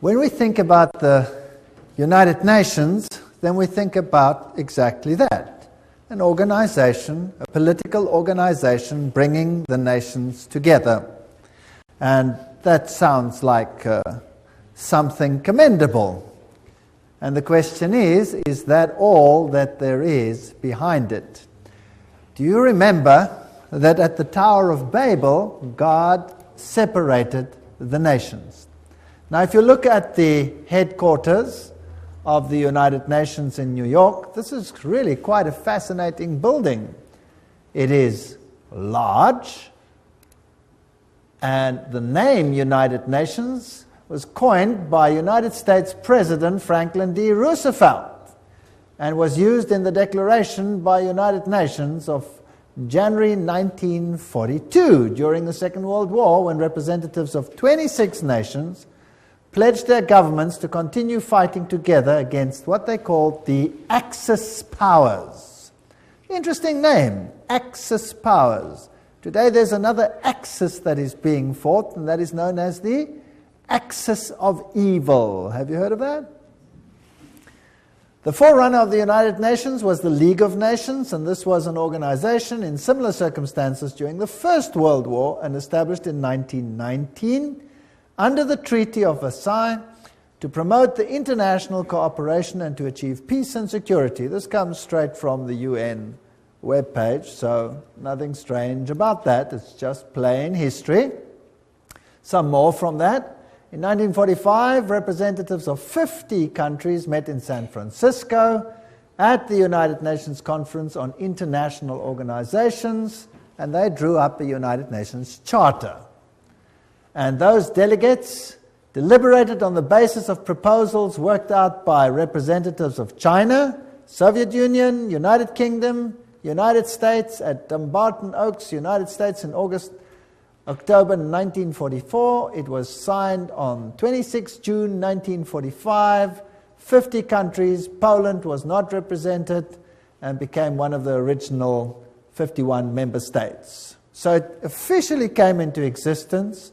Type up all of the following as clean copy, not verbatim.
When we think about the United Nations, then we think about exactly that. An organization, a political organization bringing the nations together. And that sounds like something commendable. And the question is that all that there is behind it? Do you remember that at the Tower of Babel, God separated the nations? Now, if you look at the headquarters of the United Nations in New York, this is really quite a fascinating building. It is large, and the name United Nations was coined by United States President Franklin D. Roosevelt and was used in the Declaration by United Nations of January 1942 during the Second World War, when representatives of 26 nations pledged their governments to continue fighting together against what they called the Axis powers. Interesting name, Axis powers. Today there's another axis that is being fought, and that is known as the Axis of Evil. Have you heard of that? The forerunner of the United Nations was the League of Nations, and this was an organization in similar circumstances during the First World War and established in 1919 under the Treaty of Versailles to promote the international cooperation and to achieve peace and security. This comes straight from the UN webpage, so nothing strange about that. It's just plain history. Some more from that. In 1945, representatives of 50 countries met in San Francisco at the United Nations Conference on International Organizations, and they drew up a United Nations Charter. And those delegates deliberated on the basis of proposals worked out by representatives of China, Soviet Union, United Kingdom, United States at Dumbarton Oaks, United States in October 1944. It was signed on 26 June 1945. 50 countries. Poland was not represented and became one of the original 51 member states. So it officially came into existence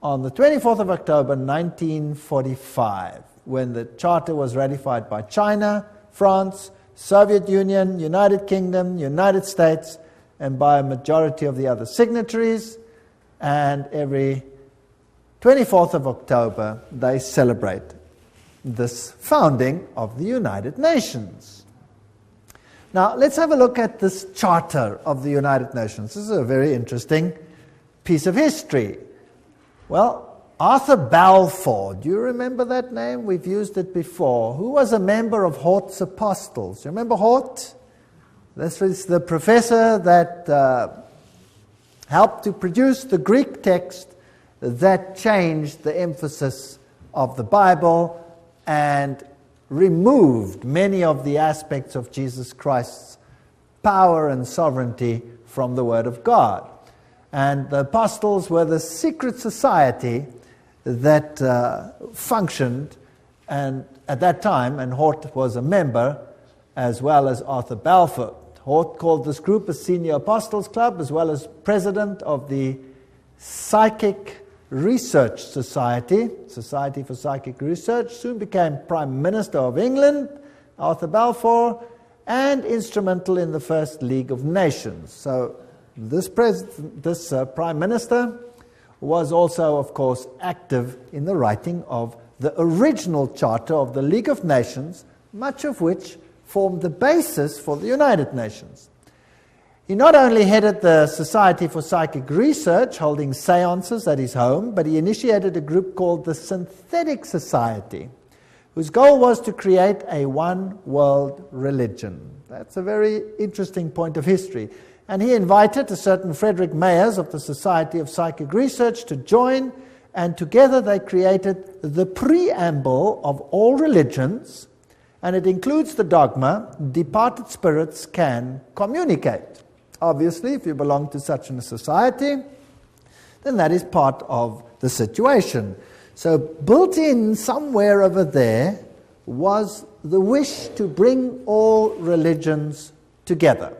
on the 24th of October 1945, when the Charter was ratified by China, France, Soviet Union, United Kingdom, United States, and by a majority of the other signatories. And every 24th of October, they celebrate this founding of the United Nations. Now, let's have a look at this Charter of the United Nations. This is a very interesting piece of history. Well, Arthur Balfour, do you remember that name? We've used it before. Who was a member of Hort's Apostles? You remember Hort? This was the professor that helped to produce the Greek text that changed the emphasis of the Bible and removed many of the aspects of Jesus Christ's power and sovereignty from the Word of God. And the apostles were the secret society that functioned and at that time, and Hort was a member as well as Arthur Balfour. Hort called this group a Senior Apostles Club, as well as president of the Psychic Research Society, Society for Psychic Research, soon became Prime Minister of England, Arthur Balfour, and instrumental in the First League of Nations. So this Prime Minister was also, of course, active in the writing of the original Charter of the League of Nations, much of which formed the basis for the United Nations. He not only headed the Society for Psychic Research, holding seances at his home, but he initiated a group called the Synthetic Society, whose goal was to create a one-world religion. That's a very interesting point of history. And he invited a certain Frederick Mayers of the Society of Psychic Research to join, and together they created the preamble of all religions, and it includes the dogma, departed spirits can communicate. Obviously, if you belong to such a society, then that is part of the situation. So built in somewhere over there was the wish to bring all religions together.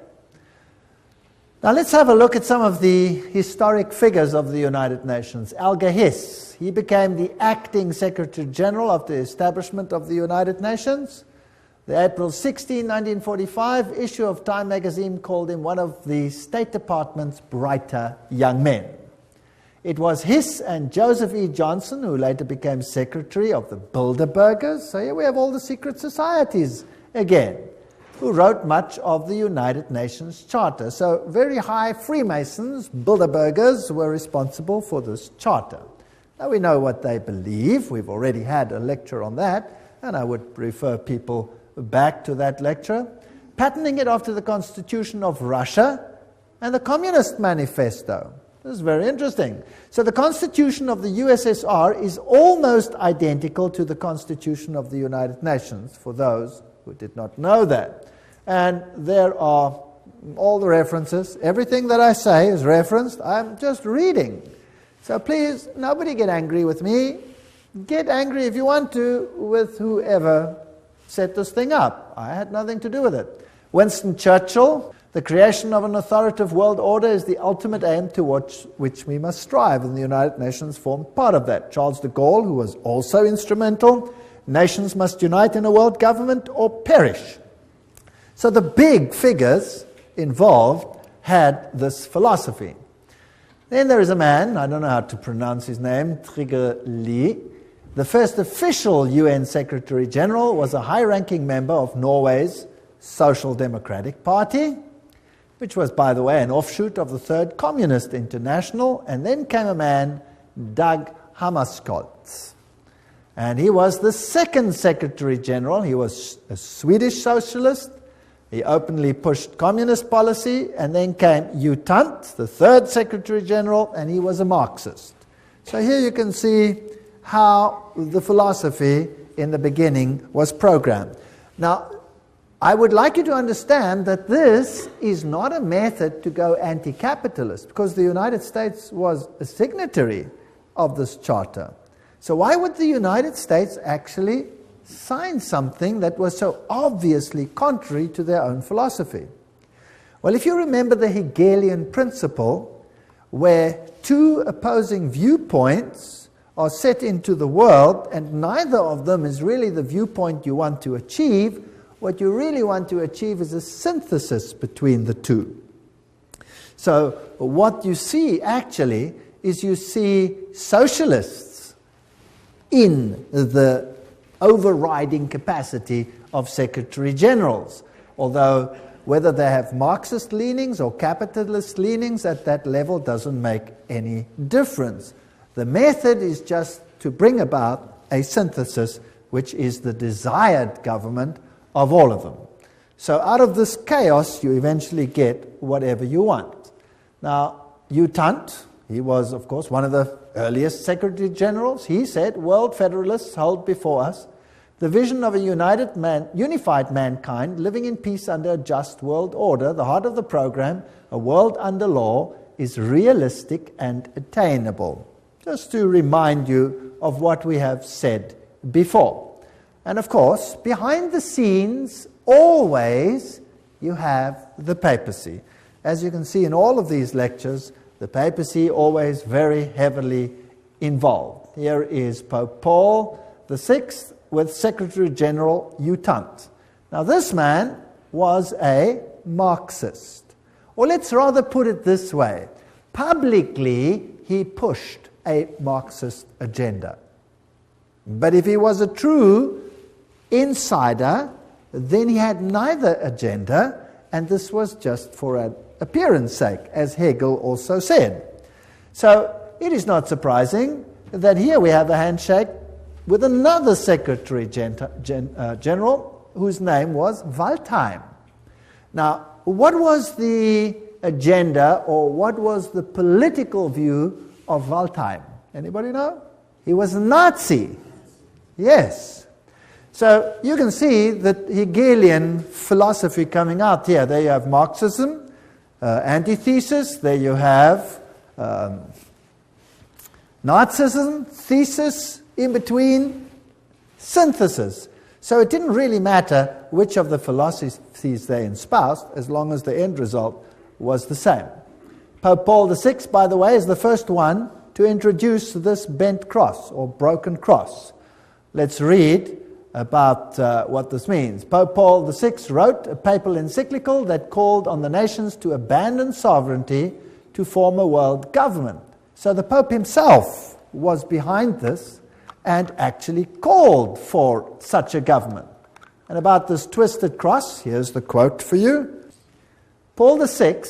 Now let's have a look at some of the historic figures of the United Nations. Alger Hiss, he became the acting Secretary General of the establishment of the United Nations. The April 16, 1945 issue of Time magazine called him one of the State Department's brighter young men. It was Hiss and Joseph E. Johnson who later became Secretary of the Bilderbergers. So here we have all the secret societies again, who wrote much of the United Nations Charter. So very high Freemasons, Bilderbergers, were responsible for this charter. Now we know what they believe. We've already had a lecture on that, and I would refer people back to that lecture. Patterning it after the Constitution of Russia and the Communist Manifesto. This is very interesting. So the Constitution of the USSR is almost identical to the Constitution of the United Nations, for those who did not know that. And there are all the references. Everything that I say is referenced. I'm just reading. So please, nobody get angry with me. Get angry if you want to with whoever set this thing up. I had nothing to do with it. Winston Churchill, the creation of an authoritative world order is the ultimate aim towards which we must strive, and the United Nations formed part of that. Charles de Gaulle, who was also instrumental, nations must unite in a world government or perish. So the big figures involved had this philosophy. Then there is a man, I don't know how to pronounce his name, Trygve Lie. The first official UN Secretary General was a high-ranking member of Norway's Social Democratic Party, which was, by the way, an offshoot of the Third Communist International. And then came a man, Dag Hammarskjöld. And he was the second Secretary General. He was a Swedish socialist. He openly pushed communist policy. And then came U Thant, the third Secretary General, and he was a Marxist. So here you can see how the philosophy in the beginning was programmed. Now, I would like you to understand that this is not a method to go anti-capitalist, because the United States was a signatory of this charter. So why would the United States actually sign something that was so obviously contrary to their own philosophy? Well, if you remember the Hegelian principle, where two opposing viewpoints are set into the world, and neither of them is really the viewpoint you want to achieve, what you really want to achieve is a synthesis between the two. So what you see actually is you see socialists in the overriding capacity of Secretary Generals, although whether they have Marxist leanings or capitalist leanings at that level doesn't make any difference. The method is just to bring about a synthesis, which is the desired government of all of them. So out of this chaos, you eventually get whatever you want. Now, U Thant, he was, of course, one of the earliest Secretary Generals. He said, "World Federalists hold before us the vision of a unified mankind living in peace under a just world order. The heart of the program, a world under law, is realistic and attainable." Just to remind you of what we have said before. And of course, behind the scenes, always, you have the papacy. As you can see in all of these lectures, the papacy always very heavily involved. Here is Pope Paul VI with Secretary General U Thant. Now this man was a Marxist. Or let's rather put it this way. Publicly, he pushed a Marxist agenda. But if he was a true insider, then he had neither agenda, and this was just for an appearance sake, as Hegel also said. So it is not surprising that here we have a handshake with another Secretary General whose name was Waldheim. Now, what was the agenda, or what was the political view of Waldheim? Anybody know? He was a Nazi. Yes. So you can see the Hegelian philosophy coming out here. There you have Marxism, antithesis. There you have Nazism, thesis, in between, synthesis. So it didn't really matter which of the philosophies they espoused, as long as the end result was the same. Pope Paul VI, by the way, is the first one to introduce this bent cross or broken cross. Let's read about what this means. Pope Paul VI wrote a papal encyclical that called on the nations to abandon sovereignty to form a world government. So the Pope himself was behind this and actually called for such a government. And about this twisted cross, here's the quote for you. Paul VI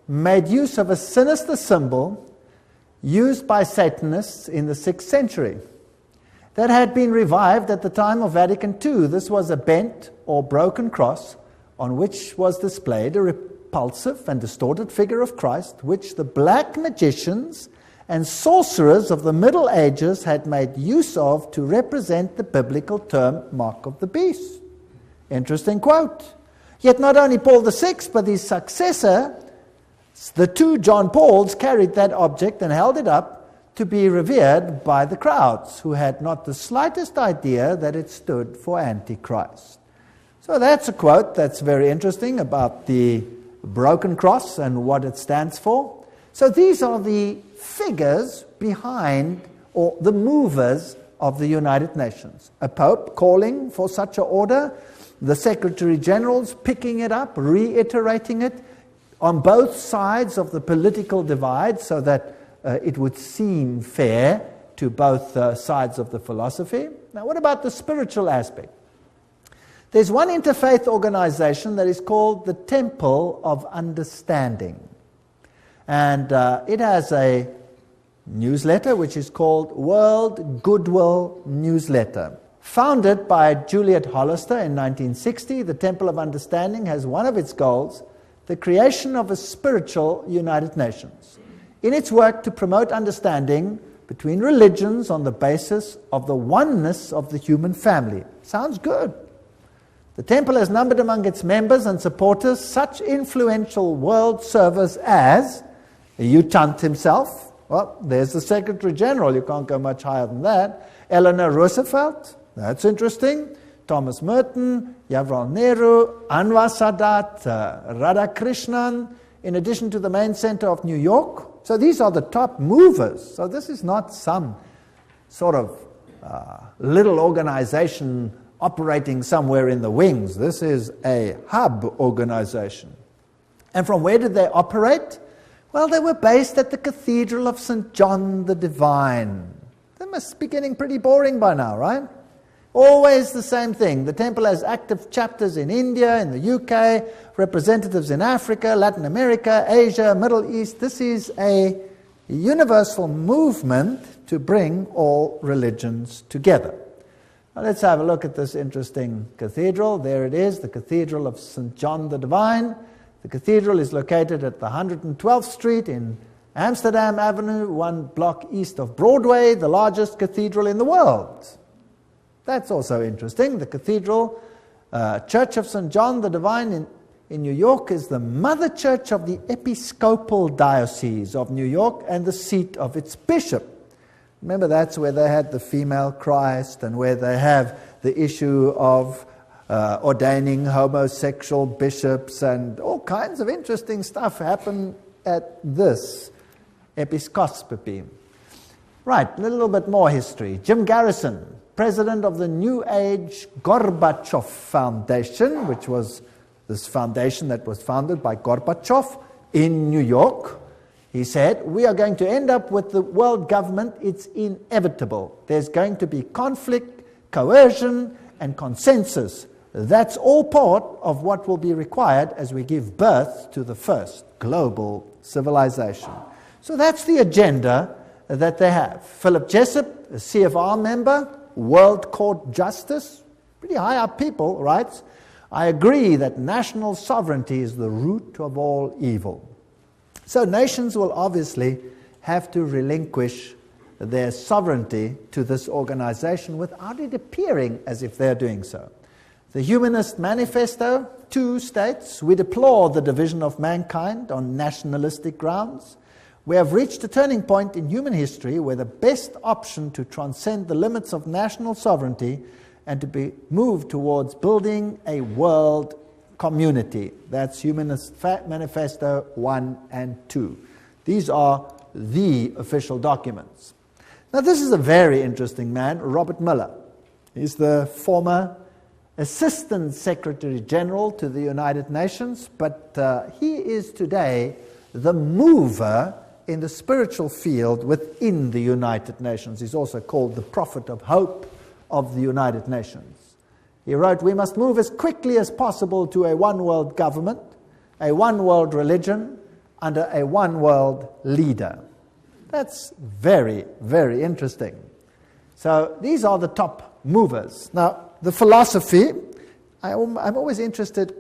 made use of a sinister symbol used by Satanists in the 6th century that had been revived at the time of Vatican II. This was a bent or broken cross on which was displayed a repulsive and distorted figure of Christ, which the black magicians and sorcerers of the Middle Ages had made use of to represent the biblical term mark of the beast. Interesting quote. Yet not only Paul VI, but his successor, the two John Pauls, carried that object and held it up to be revered by the crowds, who had not the slightest idea that it stood for Antichrist. So that's a quote that's very interesting about the broken cross and what it stands for. So these are the figures behind, or the movers of the United Nations. A pope calling for such an order, the Secretary Generals picking it up, reiterating it on both sides of the political divide so that it would seem fair to both sides of the philosophy. Now, what about the spiritual aspect? There's one interfaith organization that is called the Temple of Understanding. And it has a newsletter which is called World Goodwill Newsletter. Founded by Juliet Hollister in 1960, the Temple of Understanding has one of its goals the creation of a spiritual United Nations. In its work to promote understanding between religions on the basis of the oneness of the human family. Sounds good. The temple has numbered among its members and supporters such influential world servers as U Thant himself. Well, there's the Secretary General. You can't go much higher than that. Eleanor Roosevelt. That's interesting. Thomas Merton, Jawaharlal Nehru, Anwar Sadat, Radhakrishnan, in addition to the main center of New York. So these are the top movers. So this is not some sort of little organization operating somewhere in the wings. This is a hub organization. And from where did they operate? Well, they were based at the Cathedral of St. John the Divine. That must be getting pretty boring by now, right? Always the same thing. The temple has active chapters in India, in the UK, representatives in Africa, Latin America, Asia, Middle East. This is a universal movement to bring all religions together. Now let's have a look at this interesting cathedral. There it is, the Cathedral of St. John the Divine. The cathedral is located at the 112th Street in Amsterdam Avenue, 1 block east of Broadway, the largest cathedral in the world. That's also interesting. The Cathedral Church of St. John the Divine in New York is the mother church of the Episcopal Diocese of New York and the seat of its bishop. Remember, that's where they had the female Christ and where they have the issue of ordaining homosexual bishops, and all kinds of interesting stuff happen at this episcopacy. Right, a little bit more history. Jim Garrison, president of the New Age Gorbachev Foundation, which was this foundation that was founded by Gorbachev in New York. He said, we are going to end up with the world government. It's inevitable. There's going to be conflict, coercion, and consensus. That's all part of what will be required as we give birth to the first global civilization. So that's the agenda that they have. Philip Jessup, a CFR member, World Court Justice, pretty high up people, writes, I agree that national sovereignty is the root of all evil. So nations will obviously have to relinquish their sovereignty to this organization without it appearing as if they're doing so. The Humanist Manifesto, 2 states, we deplore the division of mankind on nationalistic grounds. We have reached a turning point in human history where the best option to transcend the limits of national sovereignty and to be moved towards building a world community. That's Humanist Manifesto 1 and 2. These are the official documents. Now this is a very interesting man, Robert Mueller. He's the former Assistant Secretary General to the United Nations, but he is today the mover in the spiritual field within the United Nations. He's also called the prophet of hope of the United Nations. He wrote, "We must move as quickly as possible to a one-world government, a one-world religion, under a one-world leader." That's very, very interesting. So these are the top movers. Now, the philosophy, I'm always interested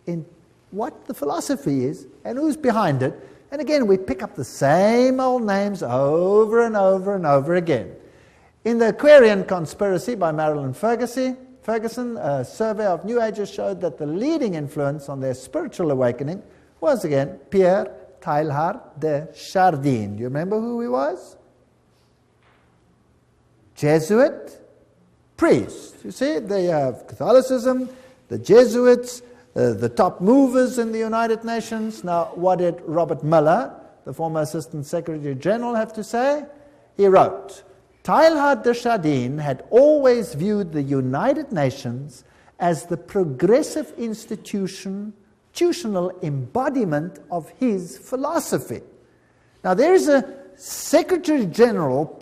in what the philosophy is and who's behind it. And again, we pick up the same old names over and over and over again. In the Aquarian Conspiracy by Marilyn Ferguson, a survey of New Agers showed that the leading influence on their spiritual awakening was, again, Pierre Teilhard de Chardin. Do you remember who he was? Jesuit priest. You see, they have Catholicism, the Jesuits, the top movers in the United Nations. Now, what did Robert Mueller, the former Assistant Secretary General, have to say? He wrote, "Teilhard de Chardin had always viewed the United Nations as the progressive institutional embodiment of his philosophy." Now, there is a Secretary General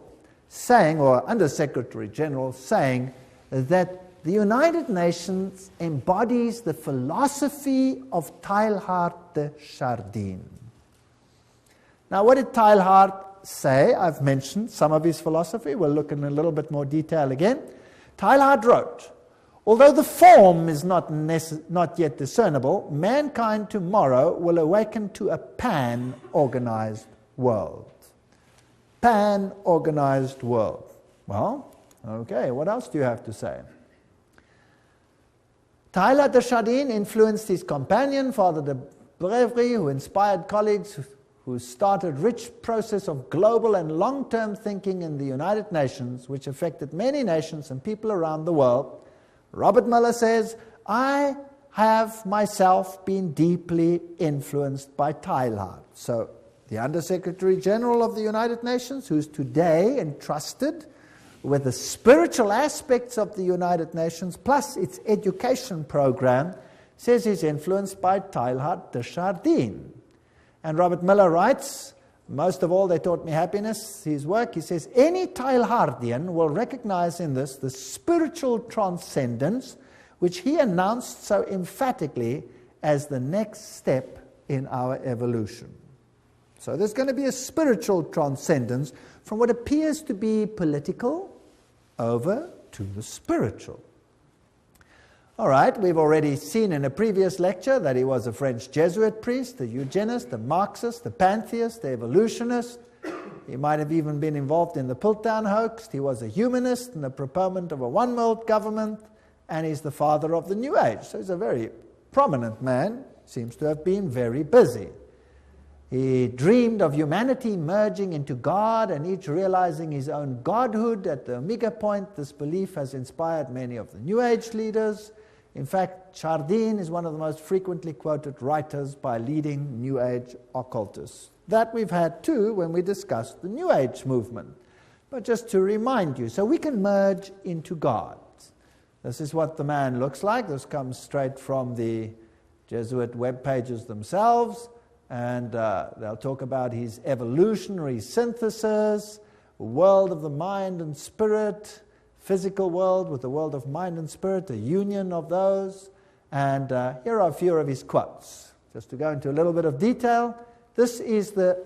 saying, or Under Secretary General saying, that the United Nations embodies the philosophy of Teilhard de Chardin. Now, what did Teilhard say? I've mentioned some of his philosophy. We'll look in a little bit more detail again. Teilhard wrote, "Although the form is not yet discernible, mankind tomorrow will awaken to a pan-organized world." Pan-organized world. Well, okay, what else do you have to say? Teilhard de Chardin influenced his companion, Father de Brévry, who inspired colleagues who started rich process of global and long-term thinking in the United Nations, which affected many nations and people around the world. Robert Mueller says, "I have myself been deeply influenced by Teilhard." So the Under-Secretary General of the United Nations, who's today entrusted with the spiritual aspects of the United Nations, plus its education program, says he's influenced by Teilhard de Chardin. And Robert Mueller writes, "Most of all, they taught me happiness." His work, he says, "Any Teilhardian will recognize in this the spiritual transcendence which he announced so emphatically as the next step in our evolution." So there's going to be a spiritual transcendence from what appears to be political over to the spiritual. All right, we've already seen in a previous lecture that he was a French Jesuit priest, a eugenist, a Marxist, a pantheist, a evolutionist. He might have even been involved in the Piltdown hoax. He was a humanist and a proponent of a one-world government, and he's the father of the New Age. So he's a very prominent man, seems to have been very busy. He dreamed of humanity merging into God and each realizing his own godhood at the Omega point. This belief has inspired many of the New Age leaders. In fact, Chardin is one of the most frequently quoted writers by leading New Age occultists. That we've had too when we discussed the New Age movement. But just to remind you, so we can merge into God. This is what the man looks like. This comes straight from the Jesuit web pages themselves. And they'll talk about his evolutionary synthesis, world of the mind and spirit, physical world with the world of mind and spirit, a union of those. And here are a few of his quotes. Just to go into a little bit of detail, this is the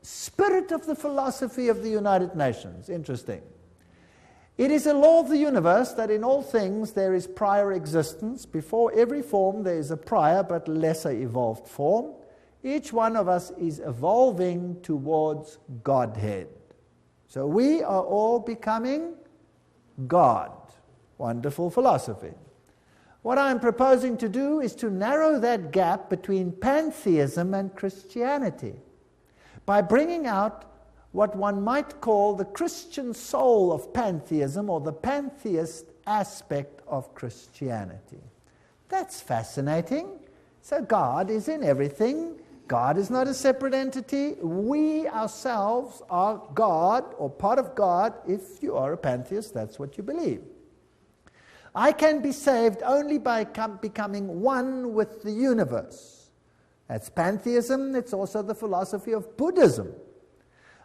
spirit of the philosophy of the United Nations. Interesting. "It is a law of the universe that in all things there is prior existence. Before every form there is a prior but lesser evolved form. Each one of us is evolving towards Godhead." So we are all becoming God. Wonderful philosophy. What I'm proposing to do is to narrow that gap between pantheism and Christianity by bringing out what one might call the Christian soul of pantheism, or the pantheist aspect of Christianity. That's fascinating. So God is in everything. God is not a separate entity. We ourselves are God, or part of God. If you are a pantheist, that's what you believe. I can be saved only by becoming one with the universe. That's pantheism. It's also the philosophy of Buddhism.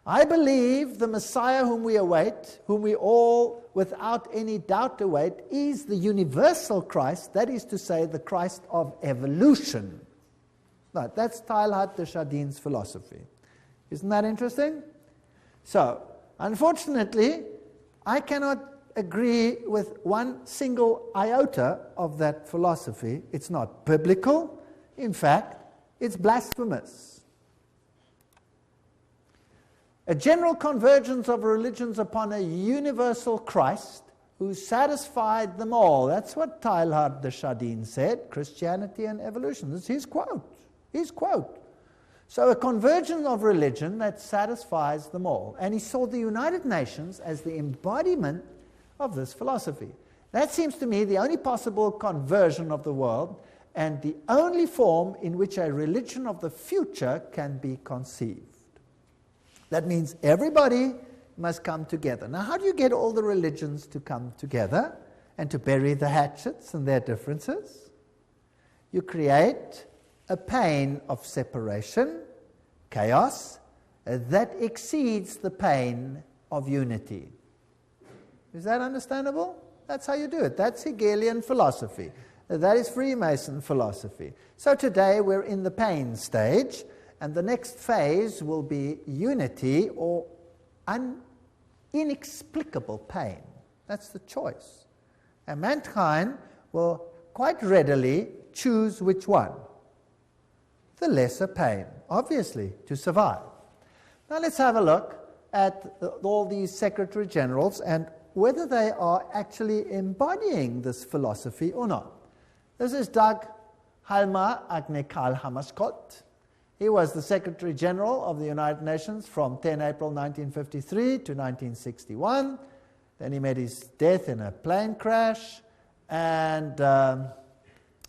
I believe the Messiah whom we await, whom we all without any doubt await, is the universal Christ, that is to say, the Christ of evolution. Right, that's Teilhard de Chardin's philosophy. Isn't that interesting? So, unfortunately, I cannot agree with one single iota of that philosophy. It's not biblical. In fact, it's blasphemous. A general convergence of religions upon a universal Christ who satisfied them all. That's what Teilhard de Chardin said, Christianity and evolution. This is his quote. His quote. So a convergence of religion that satisfies them all. And he saw the United Nations as the embodiment of this philosophy. That seems to me the only possible conversion of the world and the only form in which a religion of the future can be conceived. That means everybody must come together. Now, how do you get all the religions to come together and to bury the hatchets and their differences? You create a pain of separation, chaos, that exceeds the pain of unity. Is that understandable? That's how you do it. That's Hegelian philosophy. That is Freemason philosophy. So today we're in the pain stage, and the next phase will be unity or inexplicable pain. That's the choice. And mankind will quite readily choose which one. The lesser pain, obviously, to survive. Now let's have a look at all these secretary generals and whether they are actually embodying this philosophy or not. This is Dag Hjalmar Agne Hammarskjöld. He was the Secretary General of the United Nations from 10 April 1953 to 1961. Then he met his death in a plane crash, and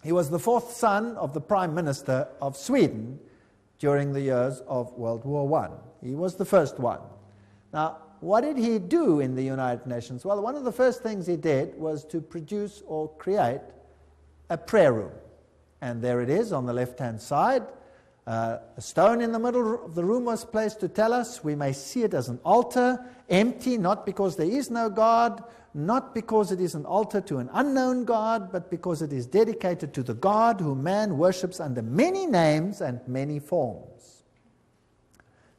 he was the fourth son of the Prime Minister of Sweden during the years of World War I. He was the first one. Now, what did he do in the United Nations? Well, one of the first things he did was to produce or create a prayer room. And there it is on the left-hand side. A stone in the middle of the room was placed to tell us we may see it as an altar, empty, not because there is no God, not because it is an altar to an unknown God, but because it is dedicated to the God whom man worships under many names and many forms.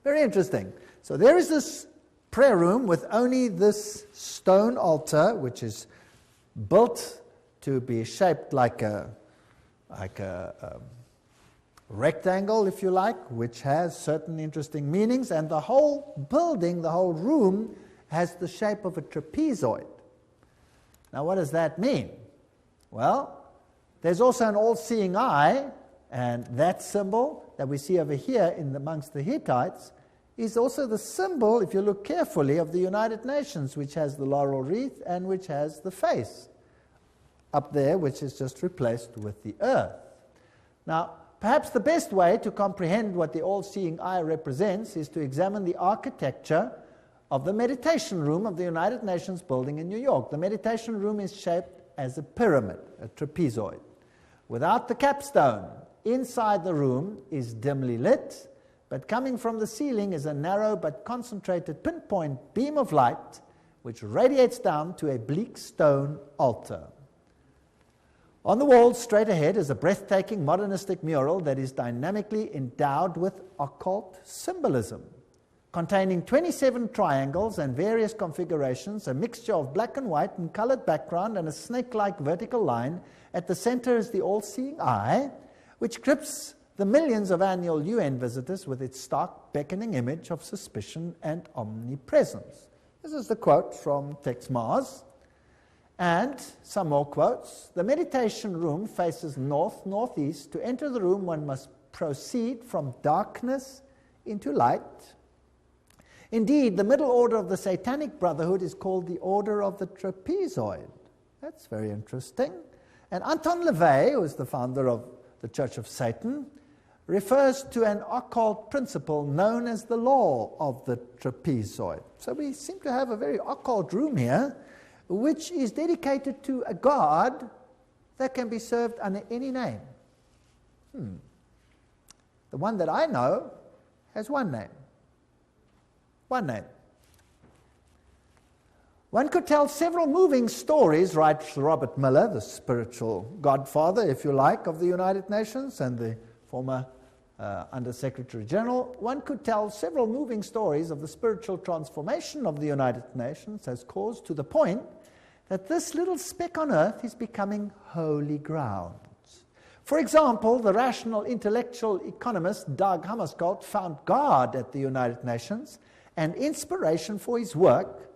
Very interesting. So there is this prayer room with only this stone altar, which is built to be shaped like a rectangle, if you like, which has certain interesting meanings, and the whole building, the whole room, has the shape of a trapezoid. Now, what does that mean? Well, there's also an all-seeing eye, and that symbol that we see over here amongst the Hittites is also the symbol, if you look carefully, of the United Nations, which has the laurel wreath and which has the face up there, which is just replaced with the earth. Now, perhaps the best way to comprehend what the all-seeing eye represents is to examine the architecture of the meditation room of the United Nations building in New York. The meditation room is shaped as a pyramid, a trapezoid. Without the capstone, inside the room is dimly lit, but coming from the ceiling is a narrow but concentrated pinpoint beam of light which radiates down to a bleak stone altar. On the wall straight ahead is a breathtaking modernistic mural that is dynamically endowed with occult symbolism, containing 27 triangles and various configurations, a mixture of black and white and colored background and a snake-like vertical line. At the center is the all-seeing eye, which grips the millions of annual UN visitors with its stark, beckoning image of suspicion and omnipresence. This is the quote from Tex Mars. And some more quotes. The meditation room faces north-northeast. To enter the room, one must proceed from darkness into light. Indeed, the middle order of the Satanic Brotherhood is called the Order of the Trapezoid. That's very interesting. And Anton LaVey, who is the founder of the Church of Satan, refers to an occult principle known as the law of the trapezoid. So we seem to have a very occult room here, which is dedicated to a God that can be served under any name. The one that I know has one name. One name. One could tell several moving stories, writes Robert Muellera, the spiritual godfather, if you like, of the United Nations and the former Under-Secretary General. One could tell several moving stories of the spiritual transformation of the United Nations has caused to the point that this little speck on earth is becoming holy ground. For example, the rational intellectual economist Dag Hammarskjöld found God at the United Nations and inspiration for his work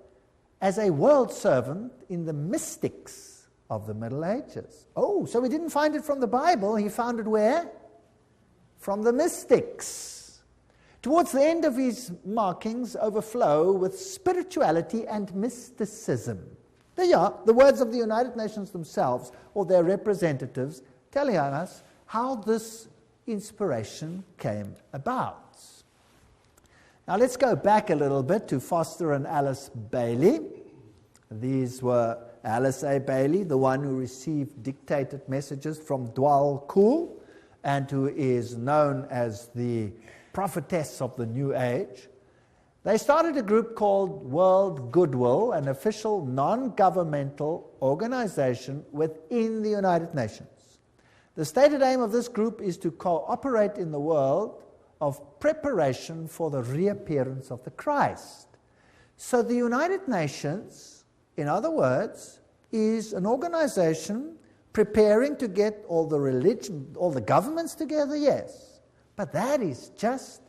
as a world servant in the mystics of the Middle Ages. Oh, so he didn't find it from the Bible, he found it where? From the mystics. Towards the end of his markings overflow with spirituality and mysticism. There you are, the words of the United Nations themselves, or their representatives, telling us how this inspiration came about. Now let's go back a little bit to Foster and Alice Bailey. These were Alice A. Bailey, the one who received dictated messages from Dwal Kul, and who is known as the prophetess of the New Age. They started a group called World Goodwill, an official non-governmental organization within the United Nations. The stated aim of this group is to cooperate in the world of preparation for the reappearance of the Christ. So the United Nations, in other words, is an organization preparing to get all the governments together, yes. But that is just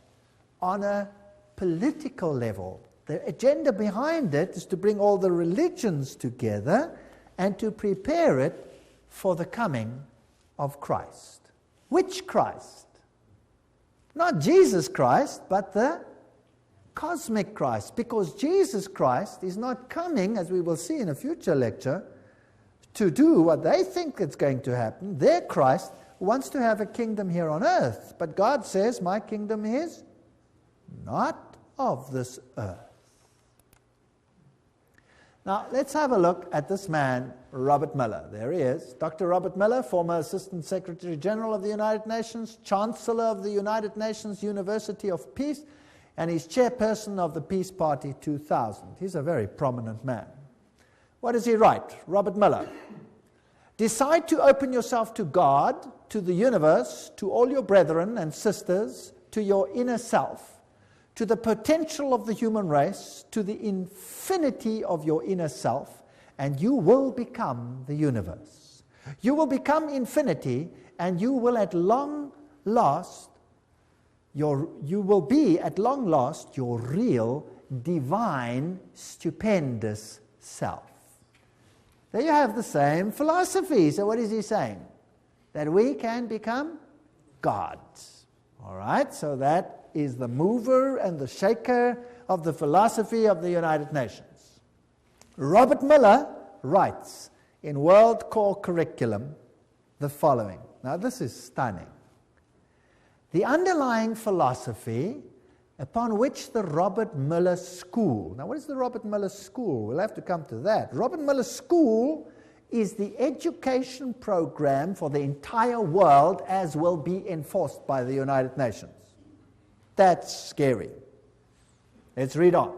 on a political level. The agenda behind it is to bring all the religions together and to prepare it for the coming of Christ. Which Christ? Not Jesus Christ, but the cosmic Christ. Because Jesus Christ is not coming, as we will see in a future lecture, to do what they think is going to happen. Their Christ wants to have a kingdom here on earth. But God says, my kingdom is not of this earth. Now, let's have a look at this man, Robert Muellera. There he is. Dr. Robert Muellera, former Assistant Secretary General of the United Nations, Chancellor of the United Nations University of Peace, and he's chairperson of the Peace Party 2000. He's a very prominent man. What does he write? Robert Muellera. Decide to open yourself to God, to the universe, to all your brethren and sisters, to your inner self, to the potential of the human race, to the infinity of your inner self, and you will become the universe. You will become infinity, and you will at long last, you will be at long last your real, divine, stupendous self. There you have the same philosophy. So what is he saying? That we can become gods. All right, so that is the mover and the shaker of the philosophy of the United Nations. Robert Muellera writes in World Core Curriculum the following. Now this is stunning. The underlying philosophy upon which the Robert Muellera School, now what is the Robert Muellera School? We'll have to come to that. Robert Muellera School is the education program for the entire world as will be enforced by the United Nations. That's scary. Let's read on.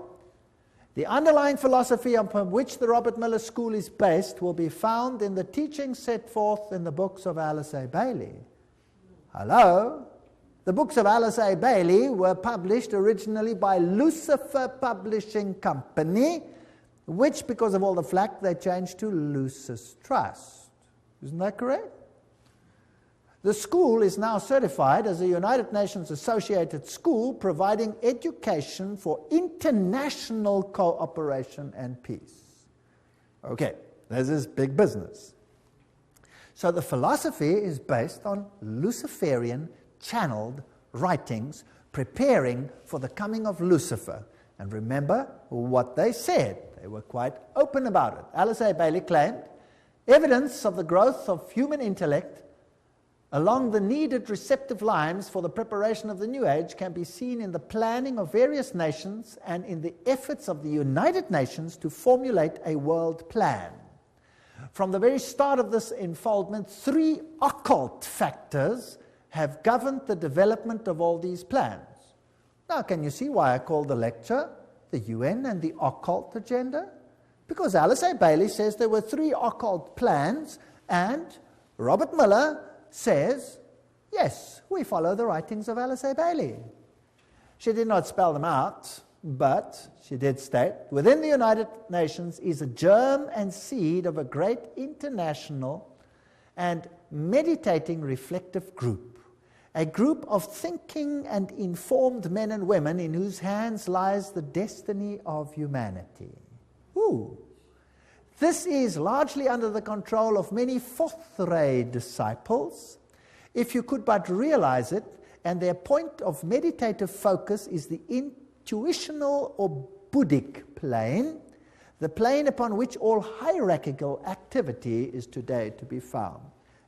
The underlying philosophy upon which the Robert Muellera School is based will be found in the teachings set forth in the books of Alice A. Bailey. Hello? The books of Alice A. Bailey were published originally by Lucifer Publishing Company, which, because of all the flack, they changed to Lucis Trust. Isn't that correct? The school is now certified as a United Nations associated school providing education for international cooperation and peace. Okay, this is big business. So the philosophy is based on Luciferian channeled writings preparing for the coming of Lucifer. And remember what they said. They were quite open about it. Alice A. Bailey claimed evidence of the growth of human intellect along the needed receptive lines for the preparation of the New Age can be seen in the planning of various nations and in the efforts of the United Nations to formulate a world plan. From the very start of this unfoldment, 3 occult factors have governed the development of all these plans. Now, can you see why I call the lecture the UN and the occult agenda? Because Alice A. Bailey says there were 3 occult plans, and Robert Muellera says, yes, we follow the writings of Alice A. Bailey. She did not spell them out, but she did state, within the United Nations is a germ and seed of a great international and meditating reflective group, a group of thinking and informed men and women in whose hands lies the destiny of humanity. Ooh. This is largely under the control of many fourth-ray disciples, if you could but realize it, and their point of meditative focus is the intuitional or Buddhic plane, the plane upon which all hierarchical activity is today to be found.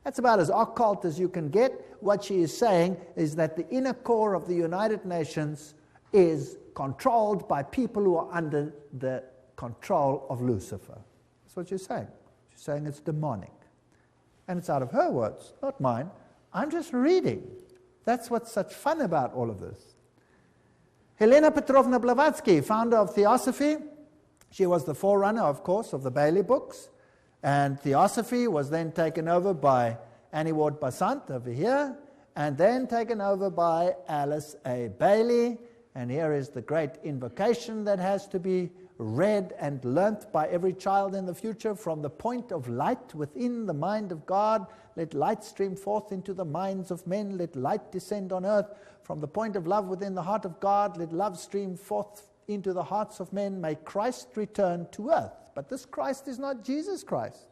That's about as occult as you can get. What she is saying is that the inner core of the United Nations is controlled by people who are under the control of Lucifer. That's what she's saying. She's saying it's demonic. And it's out of her words, not mine. I'm just reading. That's what's such fun about all of this. Helena Petrovna Blavatsky, founder of Theosophy. She was the forerunner, of course, of the Bailey books. And Theosophy was then taken over by Annie Ward Basant over here, and then taken over by Alice A. Bailey. And here is the great invocation that has to be read and learnt by every child in the future. From the point of light within the mind of God, let light stream forth into the minds of men, let light descend on earth. From the point of love within the heart of God, let love stream forth into the hearts of men. May Christ return to earth. But this Christ is not Jesus Christ.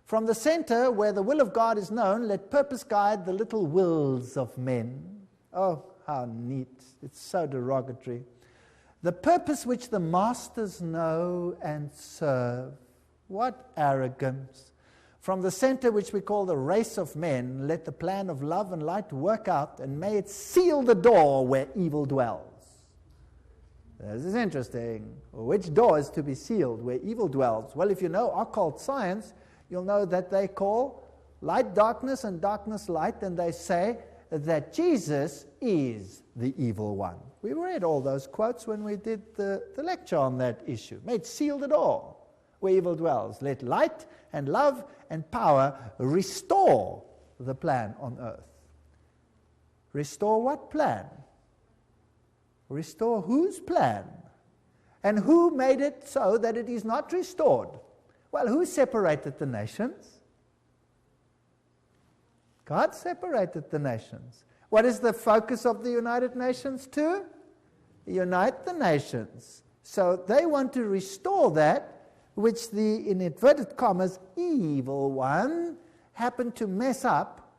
From the center where the will of God is known, let purpose guide the little wills of men. Oh, how neat. It's so derogatory. The purpose which the masters know and serve. What arrogance. From the center which we call the race of men, let the plan of love and light work out, and may it seal the door where evil dwells. This is interesting. Which door is to be sealed where evil dwells? Well, if you know occult science, you'll know that they call light darkness and darkness light, and they say that Jesus is the evil one. We read all those quotes when we did the lecture on that issue. May it seal the door where evil dwells. Let light and love and power restore the plan on earth. Restore what plan? Restore whose plan? And who made it so that it is not restored? Well, who separated the nations? God separated the nations. What is the focus of the United Nations to? Unite the nations. So they want to restore that which the, in inverted commas, evil one happened to mess up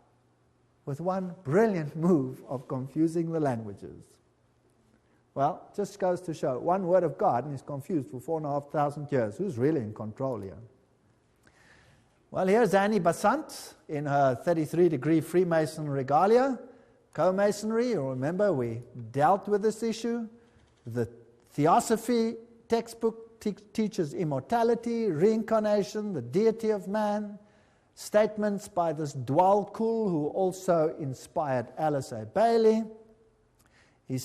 with one brilliant move of confusing the languages. Well, just goes to show, one word of God and he's confused for 4,500 years. Who's really in control here? Well, here's Annie Basant in her 33-degree Freemason regalia. Co-Masonry, you'll remember we dealt with this issue. The Theosophy textbook teaches immortality, reincarnation, the deity of man. Statements by this Dwal Kul, who also inspired Alice A. Bailey. He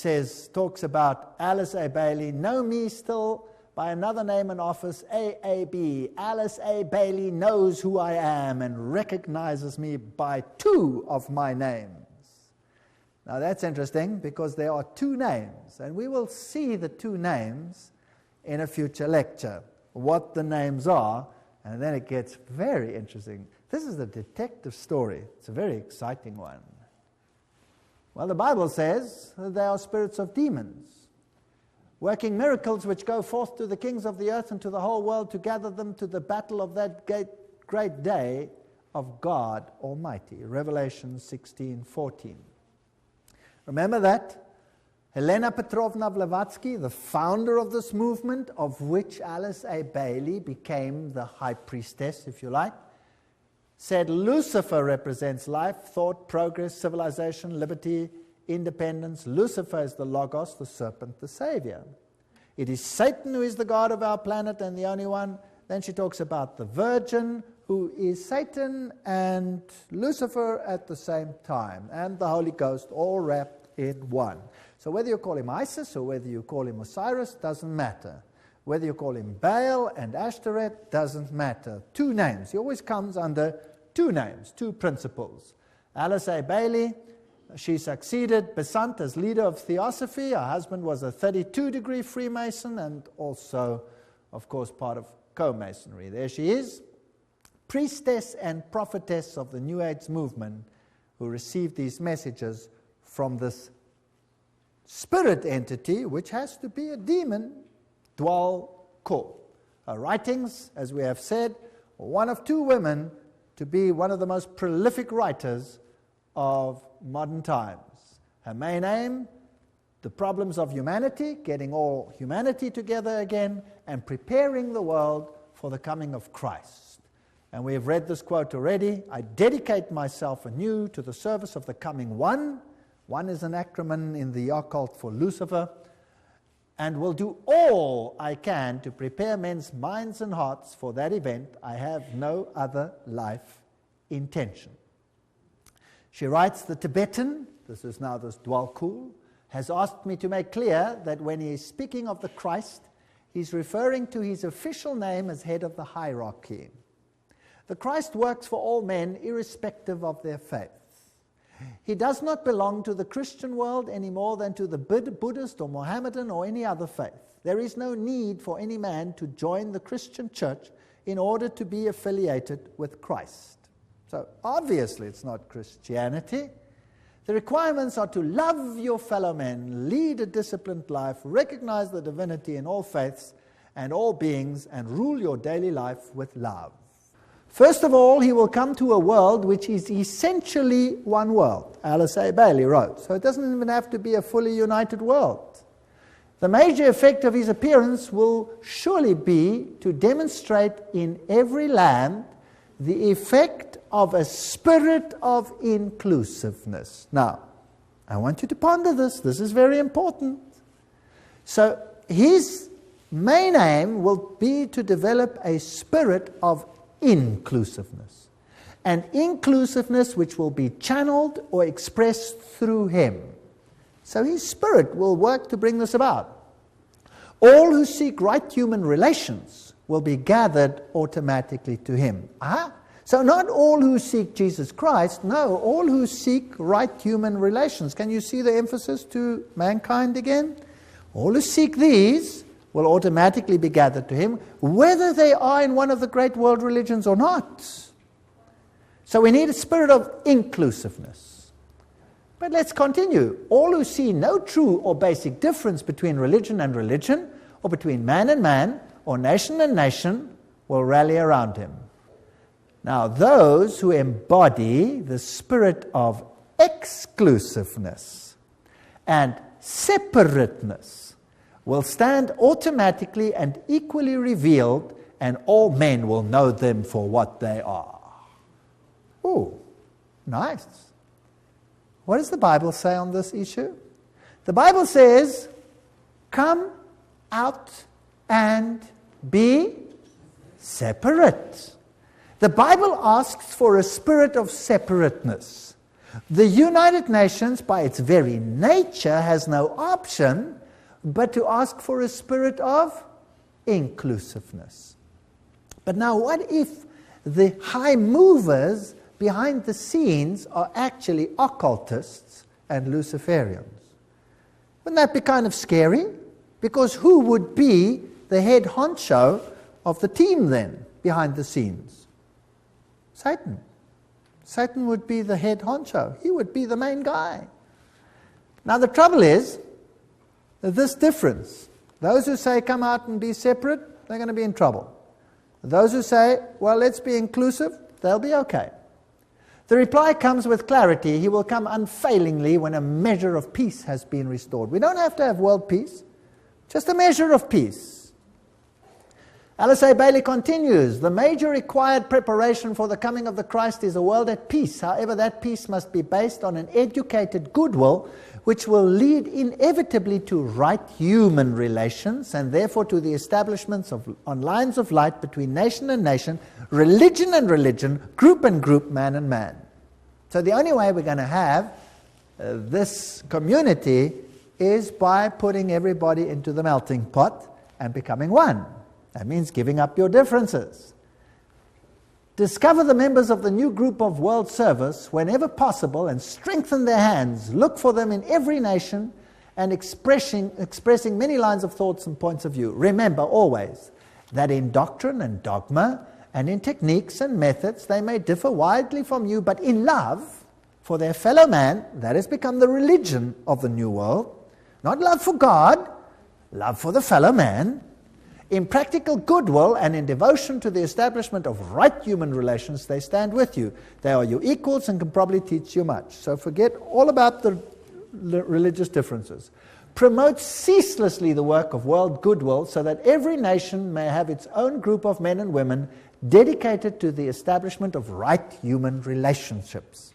talks about Alice A. Bailey, know me still by another name and office, AAB. Alice A. Bailey knows who I am and recognizes me by 2 of my names. Now that's interesting because there are 2 names, and we will see the 2 names in a future lecture, what the names are, and then it gets very interesting. This is a detective story. It's a very exciting one. Well, the Bible says that they are spirits of demons, working miracles which go forth to the kings of the earth and to the whole world to gather them to the battle of that great day of God Almighty. Revelation 16:14. Remember that? Helena Petrovna Blavatsky, the founder of this movement, of which Alice A. Bailey became the high priestess, if you like, said Lucifer represents life, thought, progress, civilization, liberty, independence. Lucifer is the Logos, the serpent, the Savior. It is Satan who is the God of our planet and the only one. Then she talks about the Virgin, who is Satan and Lucifer at the same time, and the Holy Ghost, all wrapped in one. So whether you call him Isis or whether you call him Osiris, doesn't matter. Whether you call him Baal and Ashtoreth, doesn't matter. Two names. He always comes under two names, two principles. Alice A. Bailey, she succeeded Besant as leader of Theosophy. Her husband was a 32-degree Freemason and also, of course, part of co-Masonry. There she is, priestess and prophetess of the New Age movement, who received these messages from this spirit entity, which has to be a demon, Dwal Kor. Her writings, as we have said, were one of two women to be one of the most prolific writers of modern times. Her main aim, the problems of humanity, getting all humanity together again, and preparing the world for the coming of Christ. And we have read this quote already. I dedicate myself anew to the service of the coming One. One is an acronym in the occult for Lucifer. And will do all I can to prepare men's minds and hearts for that event. I have no other life intention. She writes, the Tibetan, this is now this Dwal Kor, has asked me to make clear that when he is speaking of the Christ, he's referring to his official name as head of the hierarchy. The Christ works for all men irrespective of their faith. He does not belong to the Christian world any more than to the Buddhist or Mohammedan or any other faith. There is no need for any man to join the Christian church in order to be affiliated with Christ. So obviously it's not Christianity. The requirements are to love your fellow men, lead a disciplined life, recognize the divinity in all faiths and all beings, and rule your daily life with love. First of all, he will come to a world which is essentially one world, Alice A. Bailey wrote. So it doesn't even have to be a fully united world. The major effect of his appearance will surely be to demonstrate in every land the effect of a spirit of inclusiveness. Now, I want you to ponder this. This is very important. So his main aim will be to develop a spirit of inclusiveness. And inclusiveness which will be channeled or expressed through him. So his spirit will work to bring this about. All who seek right human relations will be gathered automatically to him. So not all who seek Jesus Christ, no, all who seek right human relations. Can you see the emphasis to mankind again? All who seek these will automatically be gathered to him, whether they are in one of the great world religions or not. So we need a spirit of inclusiveness. But let's continue. All who see no true or basic difference between religion and religion, or between man and man, or nation and nation, will rally around him. Now, those who embody the spirit of exclusiveness and separateness will stand automatically and equally revealed, and all men will know them for what they are. Ooh, nice. What does the Bible say on this issue? The Bible says, come out and be separate. The Bible asks for a spirit of separateness. The United Nations, by its very nature, has no option but to ask for a spirit of inclusiveness. But now, what if the high movers behind the scenes are actually occultists and Luciferians? Wouldn't that be kind of scary? Because who would be the head honcho of the team then, behind the scenes? Satan. Satan would be the head honcho. He would be the main guy. Now the trouble is, this difference. Those who say, come out and be separate, they're going to be in trouble. Those who say, well, let's be inclusive, they'll be okay. The reply comes with clarity. He will come unfailingly when a measure of peace has been restored. We don't have to have world peace, just a measure of peace. Alice A. Bailey continues, the major required preparation for the coming of the Christ is a world at peace. However, that peace must be based on an educated goodwill, which will lead inevitably to right human relations, and therefore to the establishments on lines of light between nation and nation, religion and religion, group and group, man and man. So the only way we're going to have this community is by putting everybody into the melting pot and becoming one. That means giving up your differences. Discover the members of the new group of world service whenever possible and strengthen their hands. Look for them in every nation and expressing many lines of thoughts and points of view. Remember always that in doctrine and dogma and in techniques and methods they may differ widely from you, but in love for their fellow man, that has become the religion of the new world. Not love for God, love for the fellow man. In practical goodwill and in devotion to the establishment of right human relations, they stand with you. They are your equals and can probably teach you much. So forget all about the religious differences. Promote ceaselessly the work of world goodwill so that every nation may have its own group of men and women dedicated to the establishment of right human relationships.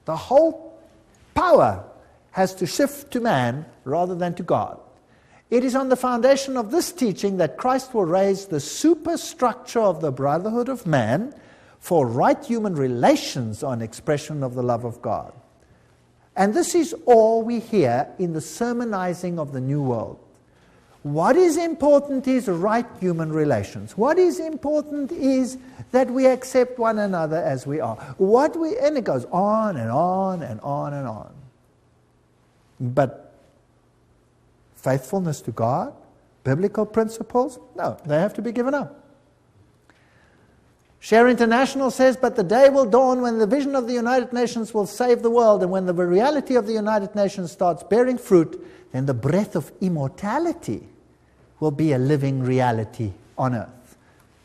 The whole power has to shift to man rather than to God. It is on the foundation of this teaching that Christ will raise the superstructure of the brotherhood of man for right human relations on expression of the love of God. And this is all we hear in the sermonizing of the New World. What is important is right human relations. What is important is that we accept one another as we are. And it goes on and on and on and on. But faithfulness to God, biblical principles, no, they have to be given up. Share International says, but the day will dawn when the vision of the United Nations will save the world, and when the reality of the United Nations starts bearing fruit, then the breath of immortality will be a living reality on earth.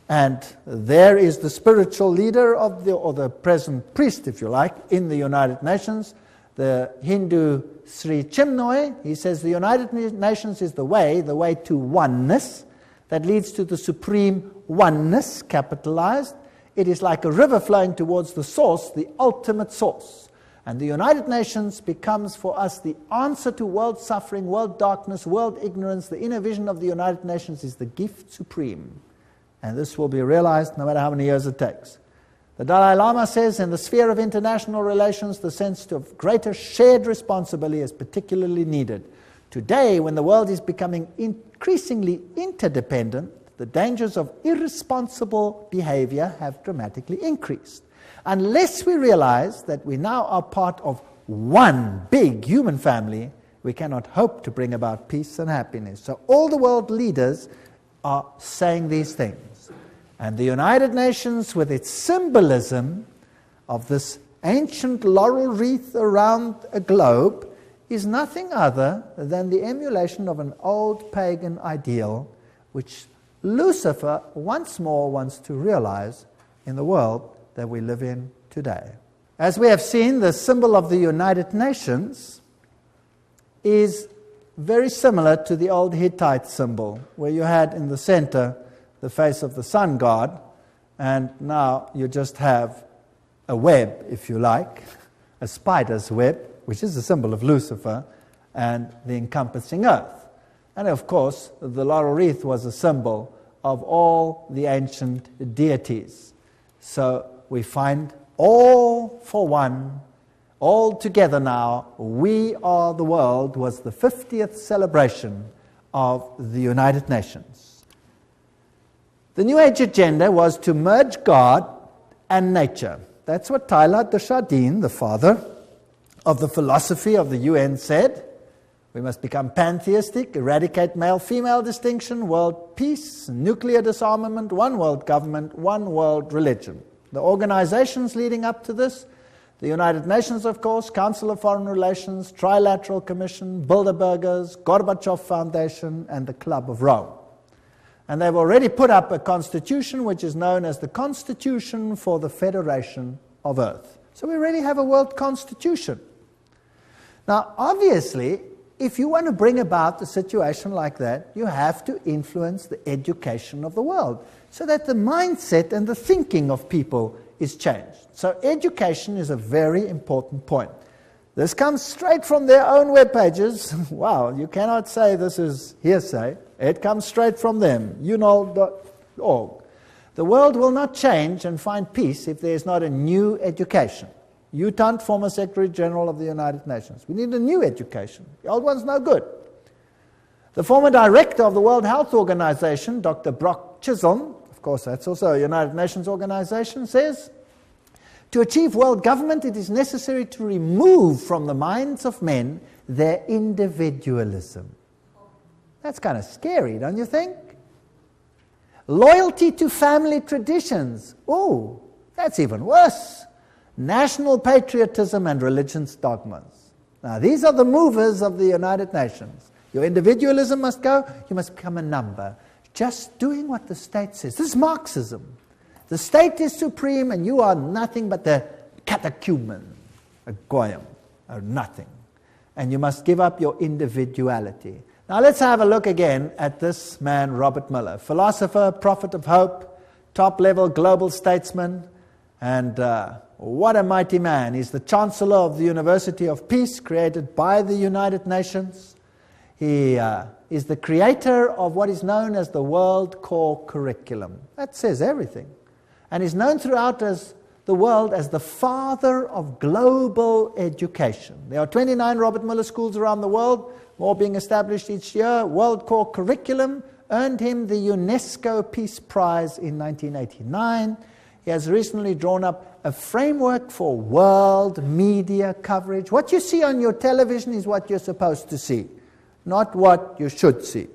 And there is the spiritual leader of or the present priest, if you like, in the United Nations, the Hindu Sri Chinmoy. He says the United Nations is the way to oneness that leads to the supreme oneness, capitalized. It is like a river flowing towards the source, the ultimate source. And the United Nations becomes for us the answer to world suffering, world darkness, world ignorance. The inner vision of the United Nations is the gift supreme. And this will be realized no matter how many years it takes. The Dalai Lama says, in the sphere of international relations, the sense of greater shared responsibility is particularly needed. Today, when the world is becoming increasingly interdependent, the dangers of irresponsible behavior have dramatically increased. Unless we realize that we now are part of one big human family, we cannot hope to bring about peace and happiness. So all the world leaders are saying these things. And the United Nations, with its symbolism of this ancient laurel wreath around a globe, is nothing other than the emulation of an old pagan ideal, which Lucifer once more wants to realize in the world that we live in today. As we have seen, the symbol of the United Nations is very similar to the old Hittite symbol, where you had in the center the face of the sun god, and now you just have a web, if you like, a spider's web, which is the symbol of Lucifer, and the encompassing earth. And of course, the laurel wreath was a symbol of all the ancient deities. So we find all for one, all together now, we are the world, was the 50th celebration of the United Nations. The New Age agenda was to merge God and nature. That's what Teilhard de Chardin, the father of the philosophy of the UN, said. We must become pantheistic, eradicate male-female distinction, world peace, nuclear disarmament, one world government, one world religion. The organizations leading up to this, the United Nations, of course, Council of Foreign Relations, Trilateral Commission, Bilderbergers, Gorbachev Foundation, and the Club of Rome. And they've already put up a constitution which is known as the Constitution for the Federation of Earth. So we already have a world constitution. Now, obviously, if you want to bring about a situation like that, you have to influence the education of the world so that the mindset and the thinking of people is changed. So education is a very important point. This comes straight from their own web pages. Wow, you cannot say this is hearsay. It comes straight from them, unol.org. The world will not change and find peace if there is not a new education. U Thant, former Secretary General of the United Nations. We need a new education. The old one's no good. The former director of the World Health Organization, Dr. Brock Chisholm, of course that's also a United Nations organization, says, to achieve world government it is necessary to remove from the minds of men their individualism. That's kind of scary, don't you think? Loyalty to family traditions. Oh, that's even worse. National patriotism and religion's dogmas. Now, these are the movers of the United Nations. Your individualism must go. You must become a number. Just doing what the state says. This is Marxism. The state is supreme and you are nothing but the catechumen, a goyim, or nothing. And you must give up your individuality. Now let's have a look again at this man, Robert Muellera, philosopher, prophet of hope, top-level global statesman, and what a mighty man. He's the Chancellor of the University of Peace, created by the United Nations. He is the creator of what is known as the World Core Curriculum. That says everything. And is known throughout the world as the father of global education. There are 29 Robert Muellera schools around the world, more being established each year. World Core Curriculum earned him the UNESCO Peace Prize in 1989. He has recently drawn up a framework for world media coverage. What you see on your television is what you're supposed to see, not what you should see.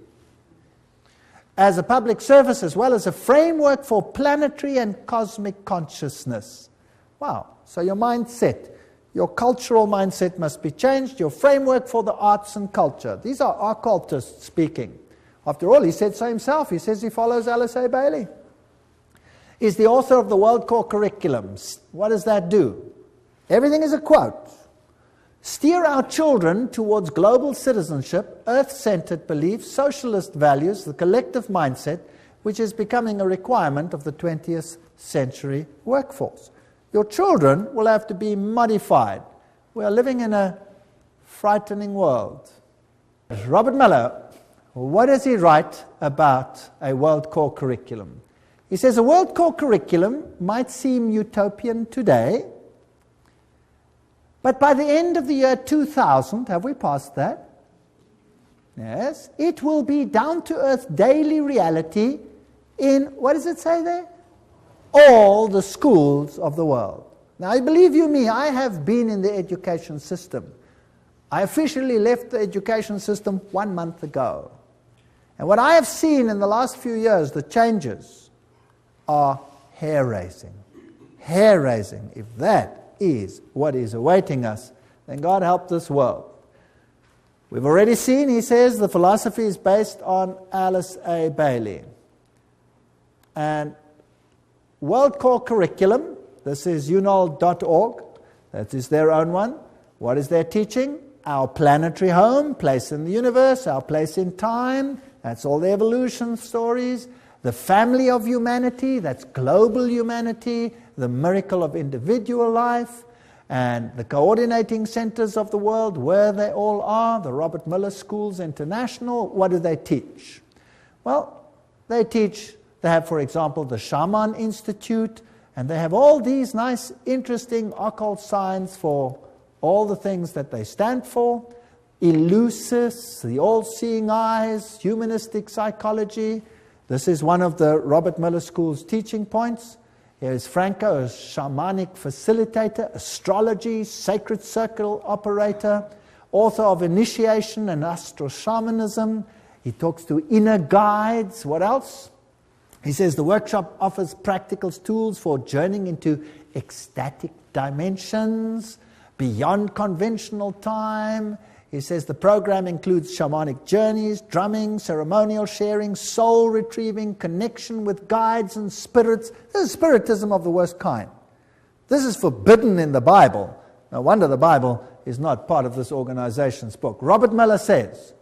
As a public service as well as a framework for planetary and cosmic consciousness. Wow, so your mindset, your cultural mindset must be changed, your framework for the arts and culture. These are occultists speaking. After all, he said so himself. He says he follows Alice A. Bailey. He's the author of the World Core Curriculum. What does that do? Everything is a quote. Steer our children towards global citizenship, earth-centered beliefs, socialist values, the collective mindset, which is becoming a requirement of the 20th century workforce. Your children will have to be modified. We are living in a frightening world. Robert Muellera, what does he write about a World Core Curriculum? He says a World Core Curriculum might seem utopian today, but by the end of the year 2000, have we passed that? Yes. It will be down-to-earth daily reality in, what does it say there? All the schools of the world. Now, believe you me, I have been in the education system. I officially left the education system 1 month ago. And what I have seen in the last few years, the changes are hair-raising. Hair-raising. If that is what is awaiting us, then God help this world. We've already seen, he says, the philosophy is based on Alice A. Bailey. And World Core Curriculum, this is unol.org, that is their own one. What is their teaching? Our planetary home, place in the universe, our place in time, that's all the evolution stories. The family of humanity, that's global humanity, the miracle of individual life, and the coordinating centers of the world, where they all are, the Robert Muellera Schools International. What do they teach? Well, they have, for example, the Shaman Institute, and they have all these nice, interesting occult signs for all the things that they stand for. Eleusis, the all-seeing eyes, humanistic psychology. This is one of the Robert Muellera School's teaching points. Here is Franco, a shamanic facilitator, astrology, sacred circle operator, author of Initiation and Astro-Shamanism. He talks to inner guides. What else? He says the workshop offers practical tools for journeying into ecstatic dimensions, beyond conventional time. He says the program includes shamanic journeys, drumming, ceremonial sharing, soul retrieving, connection with guides and spirits. This is spiritism of the worst kind. This is forbidden in the Bible. No wonder the Bible is not part of this organization's book. Robert Muellera says,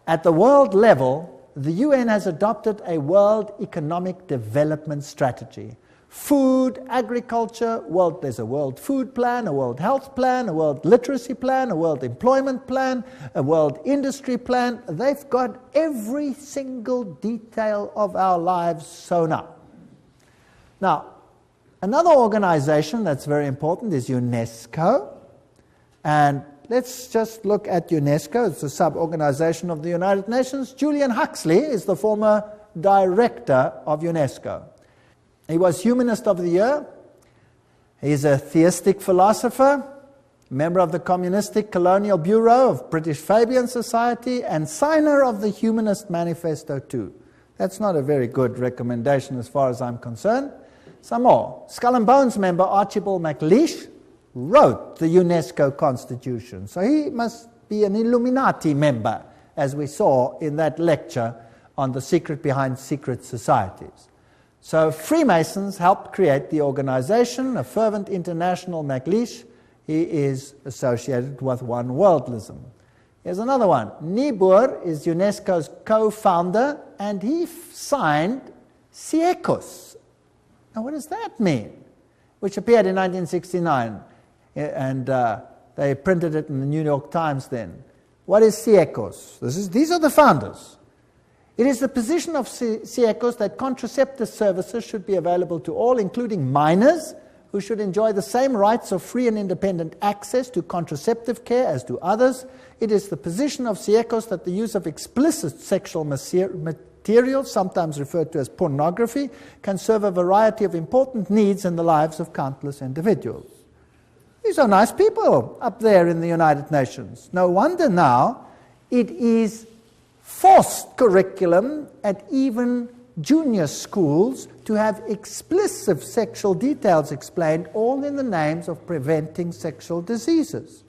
at the world level, the UN has adopted a world economic development strategy. Food, agriculture, there's a world food plan, a world health plan, a world literacy plan, a world employment plan, a world industry plan. They've got every single detail of our lives sewn up. Now, another organization that's very important is UNESCO. And let's just look at UNESCO. It's a sub-organization of the United Nations. Julian Huxley is the former director of UNESCO. He was Humanist of the Year. He's a theistic philosopher, member of the Communistic Colonial Bureau of British Fabian Society, and signer of the Humanist Manifesto too. That's not a very good recommendation as far as I'm concerned. Some more. Skull and Bones member Archibald MacLeish wrote the UNESCO Constitution. So he must be an Illuminati member, as we saw in that lecture on the secret behind secret societies. So Freemasons helped create the organization, a fervent international MacLeish. He is associated with one worldlism. Here's another one. Niebuhr is UNESCO's co-founder, and he signed Siecos. Now what does that mean? Which appeared in 1969, and they printed it in the New York Times then. What is Siecos? These are the founders. It is the position of Siecos that contraceptive services should be available to all, including minors, who should enjoy the same rights of free and independent access to contraceptive care as do others. It is the position of Siecos that the use of explicit sexual material, sometimes referred to as pornography, can serve a variety of important needs in the lives of countless individuals. These are nice people up there in the United Nations. No wonder now it is forced curriculum at even junior schools to have explicit sexual details explained, all in the names of preventing sexual diseases,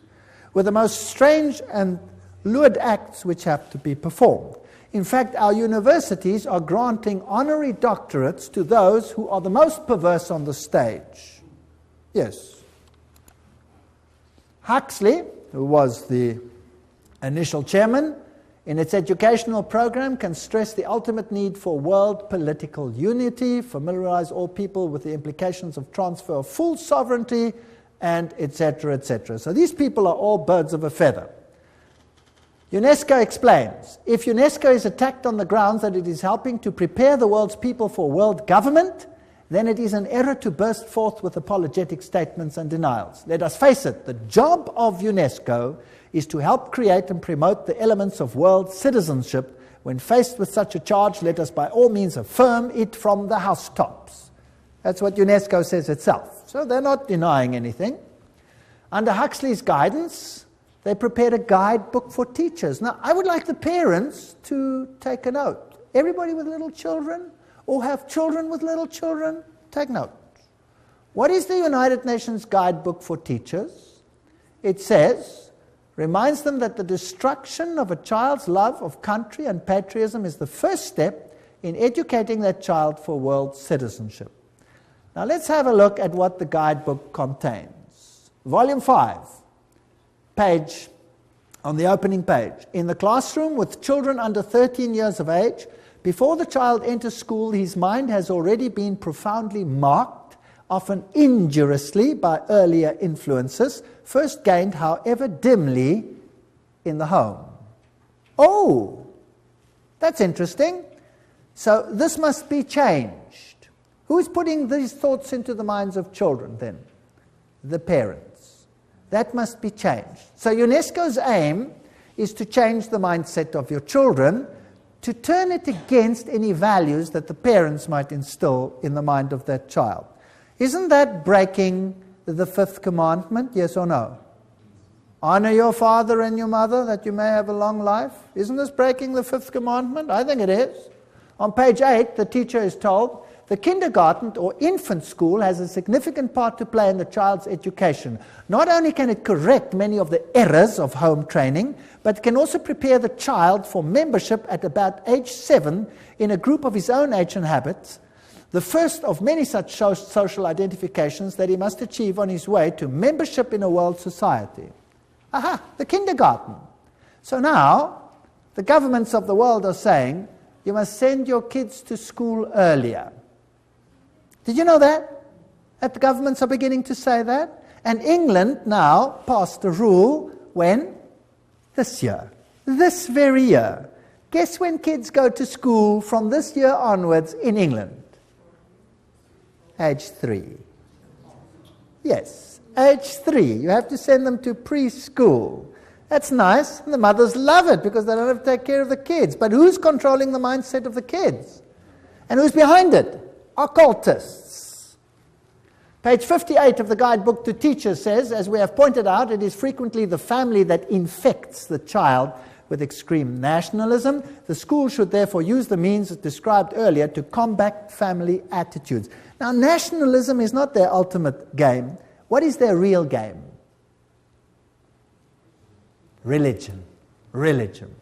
with the most strange and lewd acts which have to be performed. In fact, our universities are granting honorary doctorates to those who are the most perverse on the stage. Yes. Huxley, who was the initial chairman, in its educational program can stress the ultimate need for world political unity, familiarize all people with the implications of transfer of full sovereignty, and etc., etc. So these people are all birds of a feather. UNESCO explains, if UNESCO is attacked on the grounds that it is helping to prepare the world's people for world government, then it is an error to burst forth with apologetic statements and denials. Let us face it, the job of UNESCO is to help create and promote the elements of world citizenship. When faced with such a charge, let us by all means affirm it from the housetops. That's what UNESCO says itself. So they're not denying anything. Under Huxley's guidance, they prepared a guidebook for teachers. Now, I would like the parents to take a note. Everybody with little children, or have children with little children, take note. What is the United Nations Guidebook for Teachers? It says, reminds them that the destruction of a child's love of country and patriotism is the first step in educating that child for world citizenship. Now let's have a look at what the guidebook contains. Volume 5, page, on the opening page. In the classroom with children under 13 years of age, before the child enters school, his mind has already been profoundly marked, often injuriously by earlier influences, first gained, however dimly, in the home. Oh, that's interesting. So this must be changed. Who is putting these thoughts into the minds of children then? The parents. That must be changed. So UNESCO's aim is to change the mindset of your children, to turn it against any values that the parents might instill in the mind of that child. Isn't that breaking the fifth commandment, yes or no? Honor your father and your mother that you may have a long life. Isn't this breaking the fifth commandment? I think it is. On page 8, the teacher is told, the kindergarten or infant school has a significant part to play in the child's education. Not only can it correct many of the errors of home training, but it can also prepare the child for membership at about age 7 in a group of his own age and habits, the first of many such social identifications that he must achieve on his way to membership in a world society. Aha, the kindergarten. So now, the governments of the world are saying, you must send your kids to school earlier. Did you know that? That the governments are beginning to say that? And England now passed a rule when? This year. This very year. Guess when kids go to school from this year onwards in England? Age 3. Yes, age 3. You have to send them to preschool. That's nice, and the mothers love it because they don't have to take care of the kids. But who's controlling the mindset of the kids? And who's behind it? Occultists. Page 58 of the guidebook to teachers says, as we have pointed out, it is frequently the family that infects the child with extreme nationalism. The school should therefore use the means described earlier to combat family attitudes. Now, nationalism is not their ultimate game. What is their real game? Religion. Religion.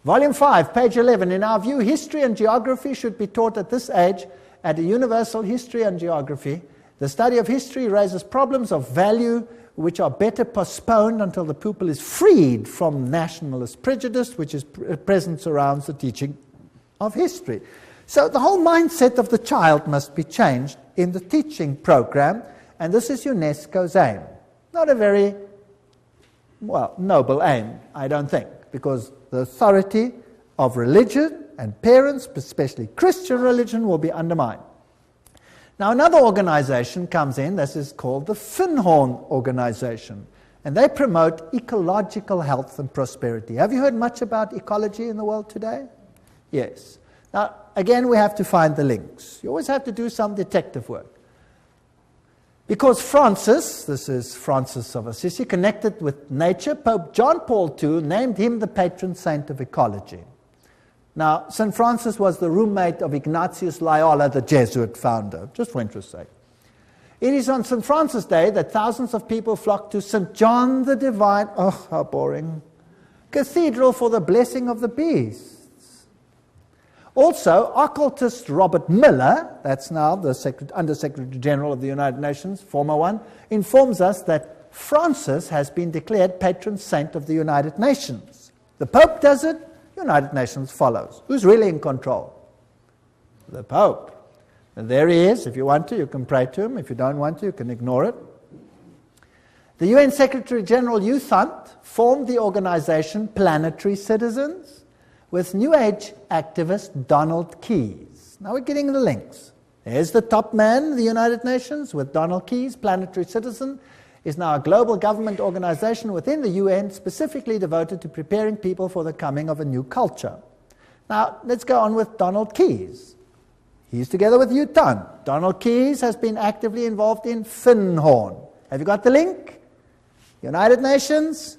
Volume 5, page 11. In our view, history and geography should be taught at this age at a universal history and geography. The study of history raises problems of value which are better postponed until the pupil is freed from nationalist prejudice, which is present surrounds the teaching of history. So the whole mindset of the child must be changed in the teaching program, and this is UNESCO's aim. Not a very, noble aim, I don't think, because the authority of religion and parents, especially Christian religion, will be undermined. Now another organization comes in, this is called the Findhorn Organization, and they promote ecological health and prosperity. Have you heard much about ecology in the world today? Yes. Now, again, we have to find the links. You always have to do some detective work. Because Francis, this is Francis of Assisi, connected with nature, Pope John Paul II named him the patron saint of ecology. Now, St. Francis was the roommate of Ignatius Loyola, the Jesuit founder, just for interest's sake. It is on St. Francis Day that thousands of people flock to St. John the Divine, oh, how boring, Cathedral for the blessing of the beasts. Also, occultist Robert Muellera, that's now the Under-Secretary General of the United Nations, former one, informs us that Francis has been declared patron saint of the United Nations. The Pope does it, United Nations follows. Who's really in control? The Pope. And there he is. If you want to, you can pray to him. If you don't want to, you can ignore it. The UN Secretary General U Thant formed the organization Planetary Citizens with New Age activist Donald Keyes. Now we're getting the links. There's the top man of the United Nations with Donald Keyes. Planetary Citizen is now a global government organization within the UN specifically devoted to preparing people for the coming of a new culture. Now, let's go on with Donald Keyes. He's together with U Thant. Donald Keyes has been actively involved in Findhorn. Have you got the link? United Nations,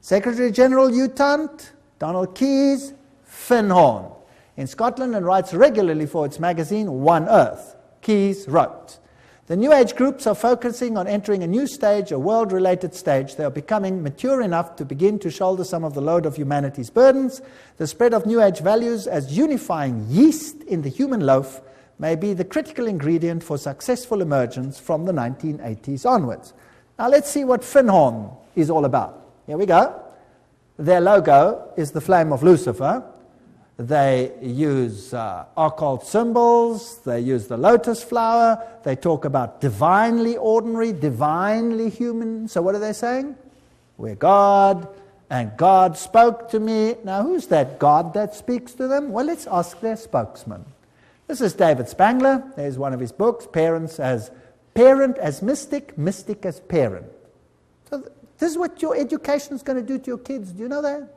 Secretary General U Thant, Donald Keyes, Findhorn. In Scotland and writes regularly for its magazine One Earth. Keyes wrote, "The New Age groups are focusing on entering a new stage, a world-related stage. They are becoming mature enough to begin to shoulder some of the load of humanity's burdens. The spread of New Age values as unifying yeast in the human loaf may be the critical ingredient for successful emergence from the 1980s onwards." Now let's see what Findhorn is all about. Here we go. Their logo is the flame of Lucifer. They use occult symbols, they use the lotus flower, they talk about divinely ordinary, divinely human. So what are they saying? We're God, and God spoke to me. Now who's that God that speaks to them? Well, let's ask their spokesman. This is David Spangler. There's one of his books, Parent as Mystic, Mystic as Parent. So this is what your education is going to do to your kids. Do you know that?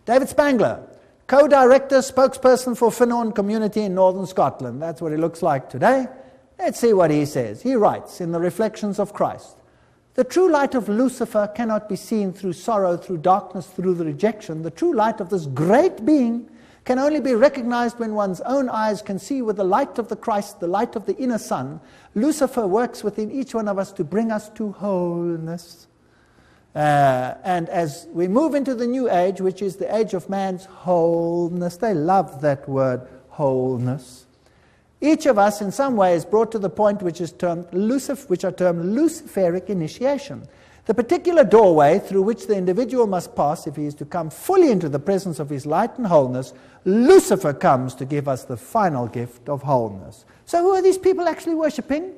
David Spangler, co-director, spokesperson for Findhorn community in northern Scotland. That's what he looks like today. Let's see what he says. He writes in the Reflections of Christ, "The true light of Lucifer cannot be seen through sorrow, through darkness, through the rejection. The true light of this great being can only be recognized when one's own eyes can see with the light of the Christ, the light of the inner sun. Lucifer works within each one of us to bring us to wholeness. And as we move into the new age, which is the age of man's wholeness," they love that word, wholeness, "each of us in some way is brought to the point which are termed Luciferic initiation. The particular doorway through which the individual must pass if he is to come fully into the presence of his light and wholeness, Lucifer comes to give us the final gift of wholeness. So who are these people actually worshipping?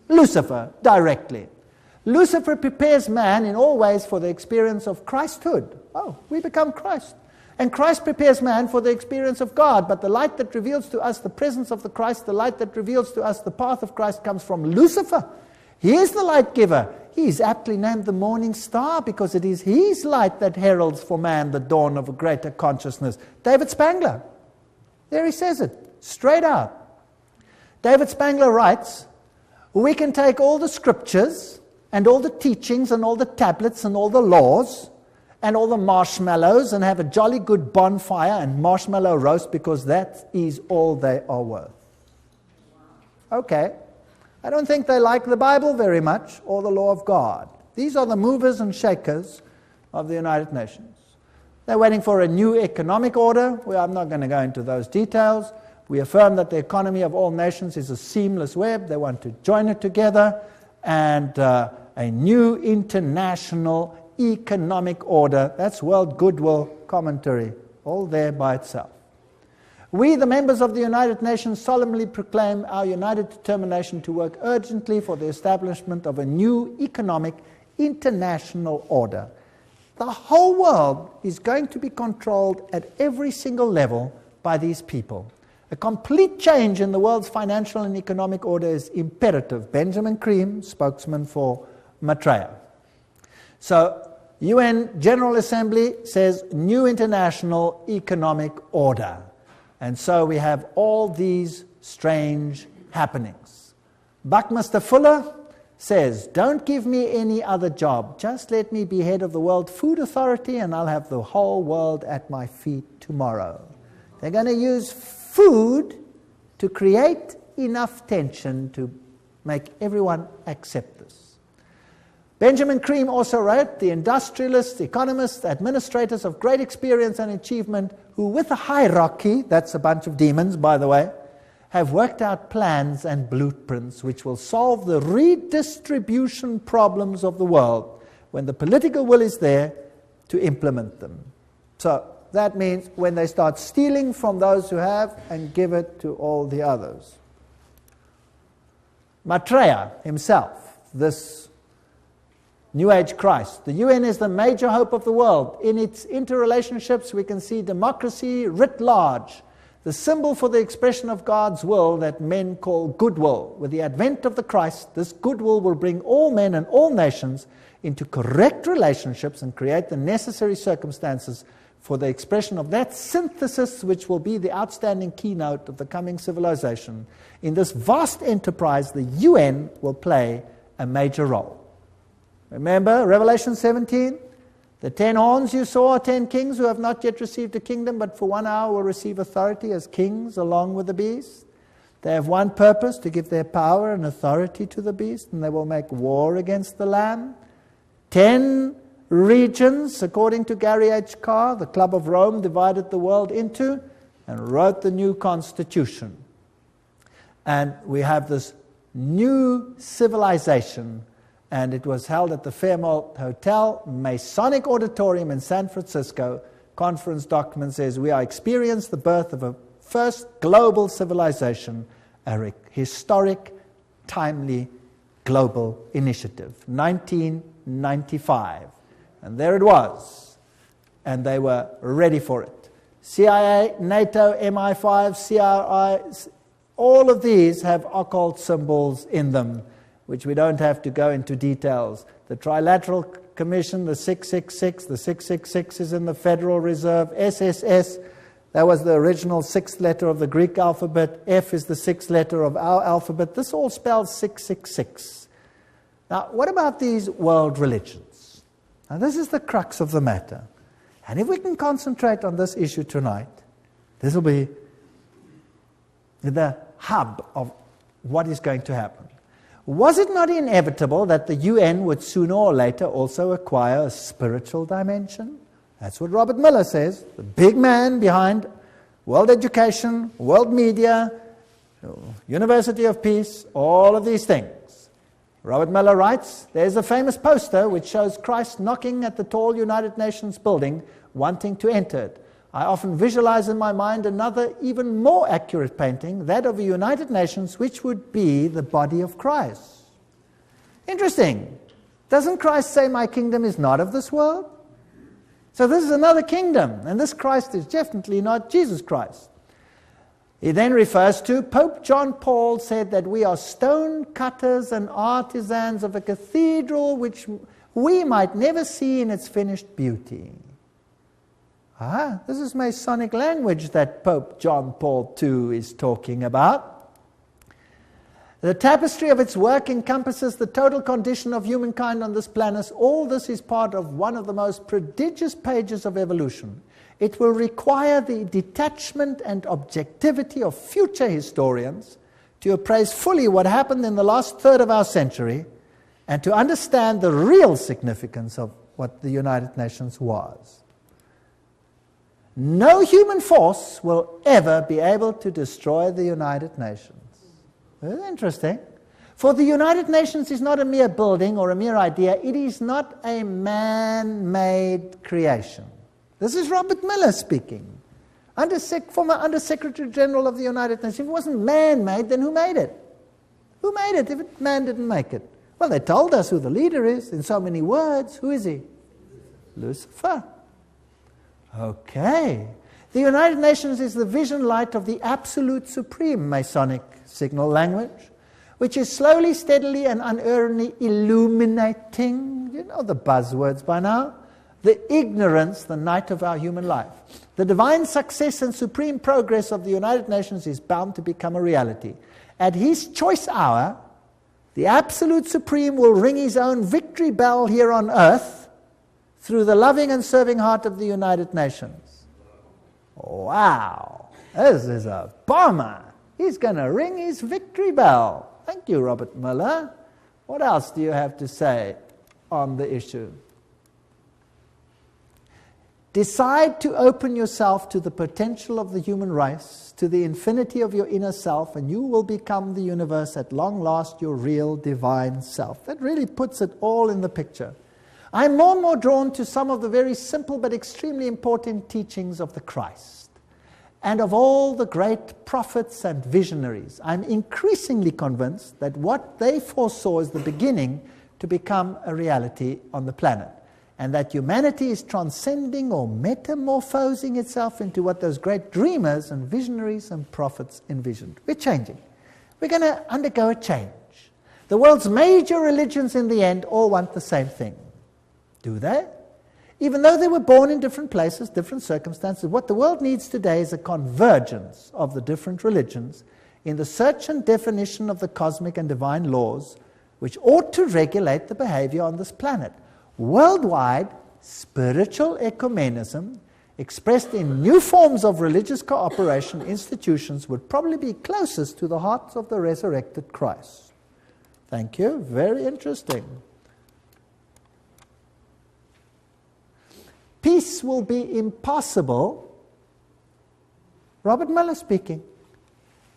Lucifer, directly. Lucifer prepares man in all ways for the experience of Christhood. Oh, we become Christ. And Christ prepares man for the experience of God. But the light that reveals to us the presence of the Christ, the light that reveals to us the path of Christ, comes from Lucifer. He is the light giver. He is aptly named the morning star because it is his light that heralds for man the dawn of a greater consciousness. David Spangler. There he says it, straight out. David Spangler writes, we can take all the scriptures and all the teachings and all the tablets and all the laws and all the marshmallows and have a jolly good bonfire and marshmallow roast because that is all they are worth. Okay. I don't think they like the Bible very much or the law of God. These are the movers and shakers of the United Nations. They're waiting for a new economic order. Well, I'm not going to go into those details. We affirm that the economy of all nations is a seamless web. They want to join it together, and a new international economic order. That's World Goodwill Commentary, all there by itself. We, the members of the United Nations, solemnly proclaim our united determination to work urgently for the establishment of a new economic international order. The whole world is going to be controlled at every single level by these people. A complete change in the world's financial and economic order is imperative. Benjamin Cream, spokesman for Maitreya. So, UN General Assembly says new international economic order. And so we have all these strange happenings. Buckminster Fuller says, don't give me any other job. Just let me be head of the World Food Authority and I'll have the whole world at my feet tomorrow. They're going to use food to create enough tension to make everyone accept this. Benjamin Cream also wrote, the industrialists, economists, administrators of great experience and achievement who with a hierarchy, that's a bunch of demons by the way, have worked out plans and blueprints which will solve the redistribution problems of the world when the political will is there to implement them. So that means when they start stealing from those who have and give it to all the others. Maitreya himself, this New Age Christ. The UN is the major hope of the world. In its interrelationships, we can see democracy writ large, the symbol for the expression of God's will that men call goodwill. With the advent of the Christ, this goodwill will bring all men and all nations into correct relationships and create the necessary circumstances for the expression of that synthesis which will be the outstanding keynote of the coming civilization. In this vast enterprise, the UN will play a major role. Remember Revelation 17? The 10 horns you saw are 10 kings who have not yet received a kingdom, but for 1 hour will receive authority as kings along with the beast. They have one purpose, to give their power and authority to the beast, and they will make war against the Lamb. 10 regions, according to Gary H. Carr, the Club of Rome divided the world into and wrote the new constitution. And we have this new civilization, and it was held at the Fairmont Hotel, Masonic Auditorium in San Francisco. Conference document says, we are experiencing the birth of a first global civilization, a historic, timely global initiative, 1995. And there it was, and they were ready for it. CIA, NATO, MI5, CRI, all of these have occult symbols in them, which we don't have to go into details. The Trilateral Commission, the 666, the 666 is in the Federal Reserve. SSS, that was the original 6th letter of the Greek alphabet. F is the 6th letter of our alphabet. This all spells 666. Now, what about these world religions? Now, this is the crux of the matter. And if we can concentrate on this issue tonight, this will be the hub of what is going to happen. Was it not inevitable that the UN would sooner or later also acquire a spiritual dimension? That's what Robert Muellera says, the big man behind world education, world media, University of Peace, all of these things. Robert Muellera writes, there's a famous poster which shows Christ knocking at the tall United Nations building, wanting to enter it. I often visualize in my mind another, even more accurate painting, that of the United Nations, which would be the body of Christ. Interesting. Doesn't Christ say, my kingdom is not of this world? So this is another kingdom, and this Christ is definitely not Jesus Christ. He then refers to Pope John Paul said that we are stone cutters and artisans of a cathedral which we might never see in its finished beauty. This is Masonic language that Pope John Paul II is talking about. The tapestry of its work encompasses the total condition of humankind on this planet. All this is part of one of the most prodigious pages of evolution. It will require the detachment and objectivity of future historians to appraise fully what happened in the last third of our century and to understand the real significance of what the United Nations was. No human force will ever be able to destroy the United Nations. Very interesting. For the United Nations is not a mere building or a mere idea. It is not a man-made creation. This is Robert Muellera speaking, former Under-Secretary General of the United Nations. If it wasn't man-made, then who made it? Who made it if man didn't make it? Well, they told us who the leader is in so many words. Who is he? Lucifer. Okay. The United Nations is the vision light of the absolute supreme Masonic signal language, which is slowly, steadily, and unerringly illuminating, you know the buzzwords by now, the ignorance, the night of our human life. The divine success and supreme progress of the United Nations is bound to become a reality. At his choice hour, the absolute supreme will ring his own victory bell here on earth through the loving and serving heart of the United Nations. Wow, this is a bomber. He's going to ring his victory bell. Thank you, Robert Muellera. What else do you have to say on the issue? Decide to open yourself to the potential of the human race, to the infinity of your inner self, and you will become the universe at long last, your real divine self. That really puts it all in the picture. I'm more and more drawn to some of the very simple but extremely important teachings of the Christ and of all the great prophets and visionaries. I'm increasingly convinced that what they foresaw is the beginning to become a reality on the planet, and that humanity is transcending or metamorphosing itself into what those great dreamers and visionaries and prophets envisioned. We're changing. We're going to undergo a change. The world's major religions in the end all want the same thing. Do they? Even though they were born in different places, different circumstances, what the world needs today is a convergence of the different religions in the search and definition of the cosmic and divine laws which ought to regulate the behavior on this planet. Worldwide, spiritual ecumenism, expressed in new forms of religious cooperation institutions, would probably be closest to the hearts of the resurrected Christ. Thank you. Very interesting. Peace will be impossible, Robert Muellera speaking,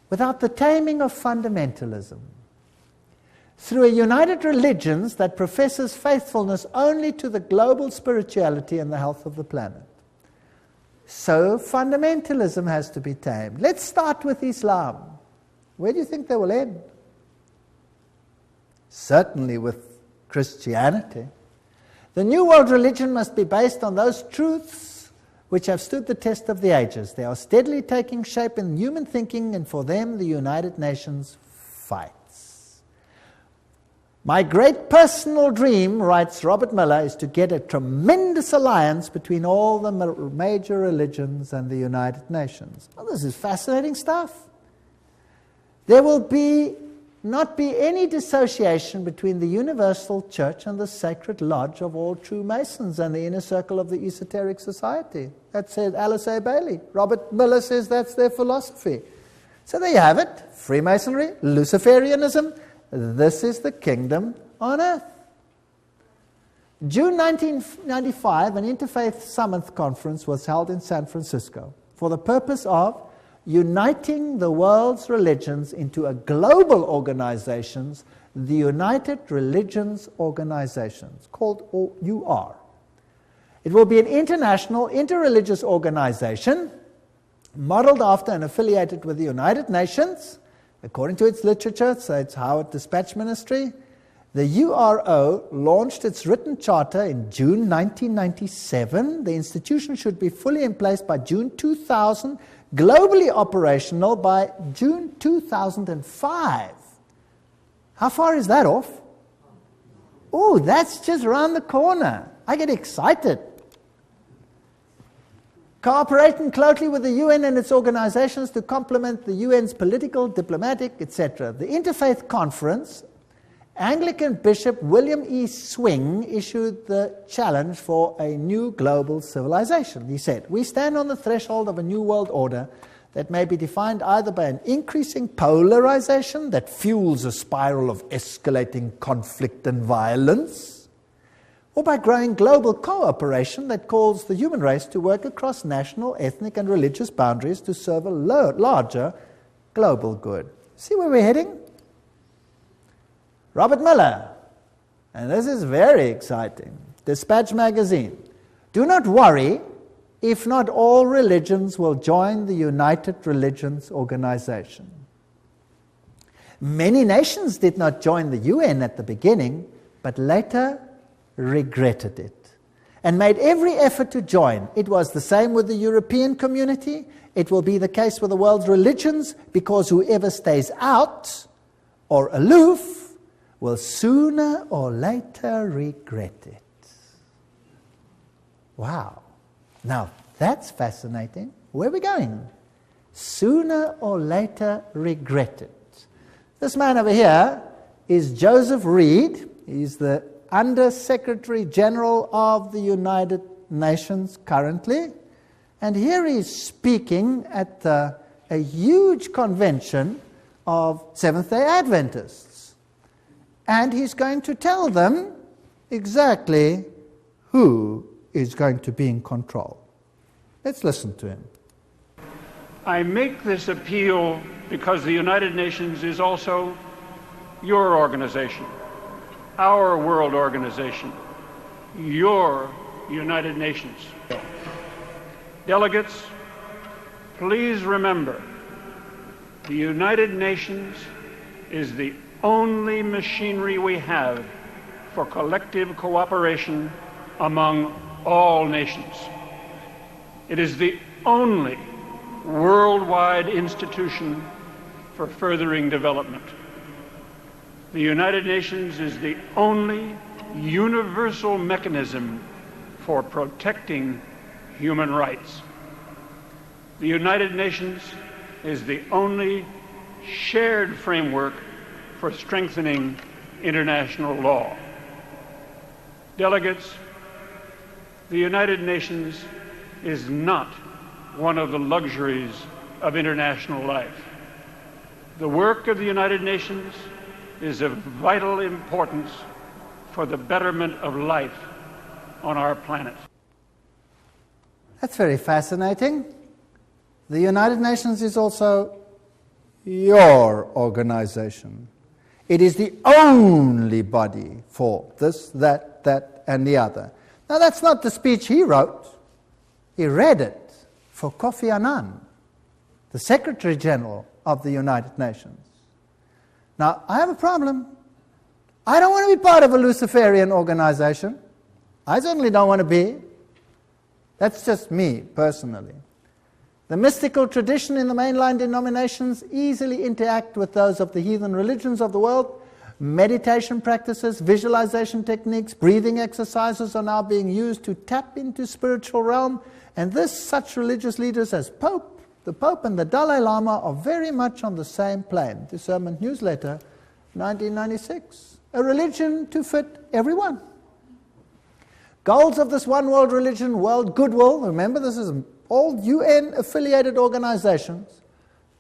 without the taming of fundamentalism. Through a united religion that professes faithfulness only to the global spirituality and the health of the planet. So fundamentalism has to be tamed. Let's start with Islam. Where do you think they will end? Certainly with Christianity. The New World religion must be based on those truths which have stood the test of the ages. They are steadily taking shape in human thinking, and for them the United Nations fights. My great personal dream, writes Robert Muellera, is to get a tremendous alliance between all the major religions and the United Nations. Well, this is fascinating stuff. There will not be any dissociation between the universal church and the sacred lodge of all true Masons and the inner circle of the esoteric society. That said Alice A. Bailey. Robert Muellera says that's their philosophy. So there you have it. Freemasonry, Luciferianism. This is the kingdom on earth. June 1995, an Interfaith Summit conference was held in San Francisco for the purpose of uniting the world's religions into a global organization the United Religions Organization, called UR. It will be an international, interreligious organization modeled after and affiliated with the United Nations, according to its literature, so it's Howard Dispatch Ministry. The URO launched its written charter in June 1997. The institution should be fully in place by June 2000, globally operational by June 2005. How far is that off? Oh, that's just around the corner. I get excited. Cooperating closely with the UN and its organizations to complement the UN's political, diplomatic, etc. The Interfaith Conference, Anglican Bishop William E. Swing issued the challenge for a new global civilization. He said, "We stand on the threshold of a new world order that may be defined either by an increasing polarization that fuels a spiral of escalating conflict and violence, or by growing global cooperation that calls the human race to work across national, ethnic, and religious boundaries to serve a larger global good." See where we're heading? Robert Muellera, and this is very exciting, Dispatch magazine. "Do not worry if not all religions will join the United Religions Organization. Many nations did not join the UN at the beginning, but later regretted it and made every effort to join. It was the same with the European community. It will be the case with the world's religions, because whoever stays out or aloof will sooner or later regret it." Wow. Now, that's fascinating. Where are we going? Sooner or later regret it. This man over here is Joseph Reed. He's the Under-Secretary General of the United Nations currently. And here he's speaking at a huge convention of Seventh-day Adventists. And he's going to tell them exactly who is going to be in control. Let's listen to him. I make this appeal because the United Nations is also your organization, our world organization, your United Nations. Delegates, please remember, the United Nations is the only machinery we have for collective cooperation among all nations. It is the only worldwide institution for furthering development. The United Nations is the only universal mechanism for protecting human rights. The United Nations is the only shared framework for strengthening international law. Delegates, the United Nations is not one of the luxuries of international life. The work of the United Nations is of vital importance for the betterment of life on our planet. That's very fascinating. The United Nations is also your organization. It is the only body for this, that, and the other. Now, that's not the speech he wrote. He read it for Kofi Annan, the Secretary General of the United Nations. Now, I have a problem. I don't want to be part of a Luciferian organization. I certainly don't want to be. That's just me, personally. The mystical tradition in the mainline denominations easily interact with those of the heathen religions of the world. Meditation practices, visualization techniques, breathing exercises are now being used to tap into spiritual realm, and such religious leaders as the Pope and the Dalai Lama are very much on the same plane. Discernment Newsletter, 1996. A religion to fit everyone. Goals of this one world religion, world goodwill, remember this is all UN-affiliated organizations,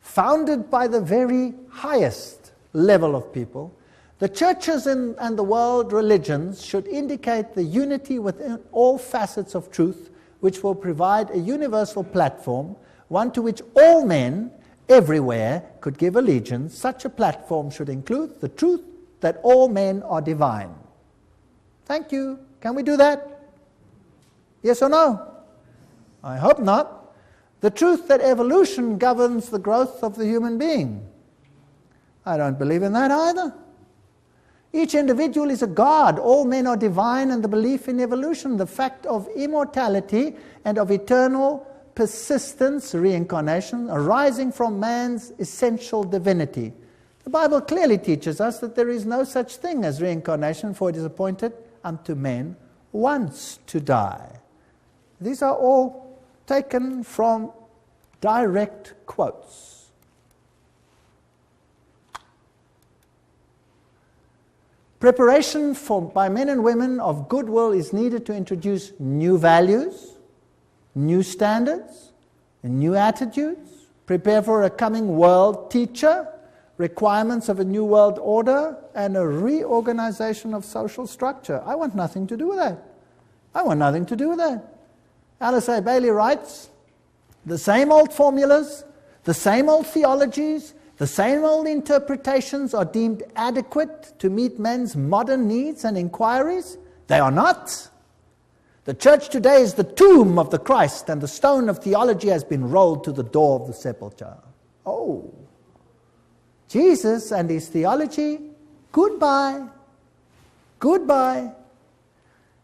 founded by the very highest level of people. The churches and the world religions should indicate the unity within all facets of truth, which will provide a universal platform, one to which all men everywhere could give allegiance. Such a platform should include the truth that all men are divine. Thank you. Can we do that? Yes or no? I hope not. The truth that evolution governs the growth of the human being. I don't believe in that either. Each individual is a god. All men are divine, and the belief in evolution, the fact of immortality and of eternal persistence, reincarnation, arising from man's essential divinity. The Bible clearly teaches us that there is no such thing as reincarnation, for it is appointed unto men once to die. These are all taken from direct quotes. Preparation by men and women of goodwill is needed to introduce new values, new standards, and new attitudes, prepare for a coming world teacher, requirements of a new world order, and a reorganization of social structure. I want nothing to do with that. I want nothing to do with that. Alice A. Bailey writes, the same old formulas, the same old theologies, the same old interpretations are deemed adequate to meet men's modern needs and inquiries. They are not. The church today is the tomb of the Christ, and the stone of theology has been rolled to the door of the sepulchre. Oh, Jesus and his theology, goodbye. Goodbye.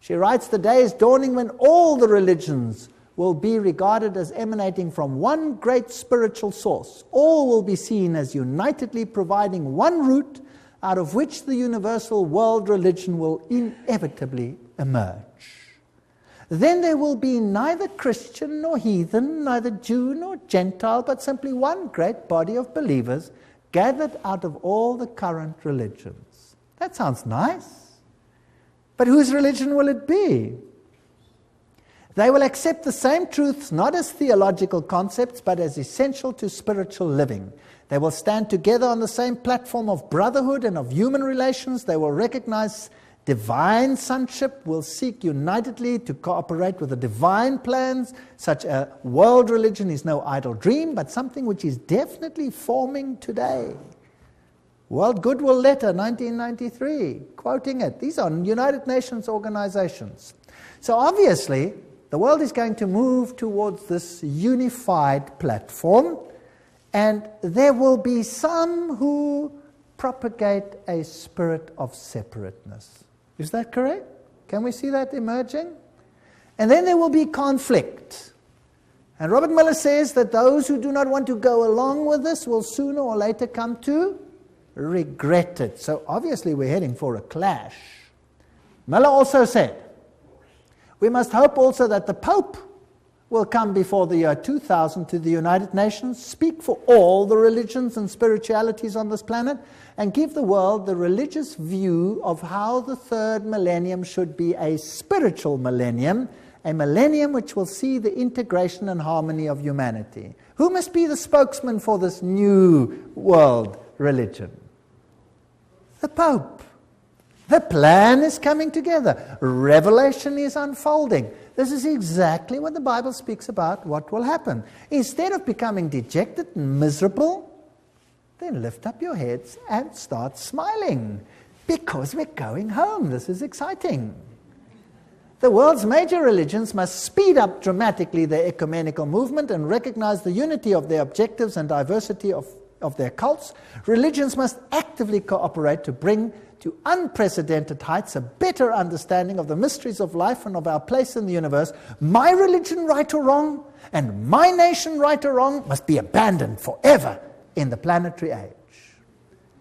She writes, the day is dawning when all the religions will be regarded as emanating from one great spiritual source. All will be seen as unitedly providing one root out of which the universal world religion will inevitably emerge. Then there will be neither Christian nor heathen, neither Jew nor Gentile, but simply one great body of believers gathered out of all the current religions. That sounds nice. But whose religion will it be? They will accept the same truths not as theological concepts, but as essential to spiritual living. They will stand together on the same platform of brotherhood and of human relations. They will recognize divine sonship, will seek unitedly to cooperate with the divine plans. Such a world religion is no idle dream, but something which is definitely forming today. World Goodwill Letter, 1993, quoting it. These are United Nations organizations. So obviously, the world is going to move towards this unified platform, and there will be some who propagate a spirit of separateness. Is that correct? Can we see that emerging? And then there will be conflict. And Robert Muellera says that those who do not want to go along with this will sooner or later come to regret it. So obviously we're heading for a clash. Muellera also said, we must hope also that the Pope will come before the year 2000 to the United Nations, speak for all the religions and spiritualities on this planet, and give the world the religious view of how the third millennium should be a spiritual millennium, a millennium which will see the integration and harmony of humanity. Who must be the spokesman for this new world religion? The Pope. The plan is coming together. Revelation is unfolding. This is exactly what the Bible speaks about what will happen. Instead of becoming dejected and miserable, then lift up your heads and start smiling, because we're going home. This is exciting. The world's major religions must speed up dramatically their ecumenical movement and recognize the unity of their objectives and diversity of their cults. Religions must actively cooperate to bring to unprecedented heights a better understanding of the mysteries of life and of our place in the universe. My religion, right or wrong, and my nation, right or wrong, must be abandoned forever in the planetary age.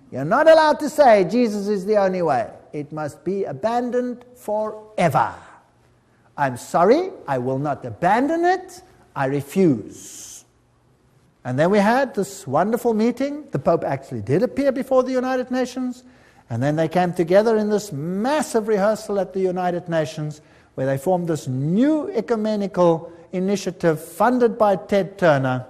You're not allowed to say Jesus is the only way. It must be abandoned forever. I'm sorry, I will not abandon it. I refuse. And then we had this wonderful meeting. The Pope actually did appear before the United Nations. And then they came together in this massive rehearsal at the United Nations, where they formed this new ecumenical initiative funded by Ted Turner.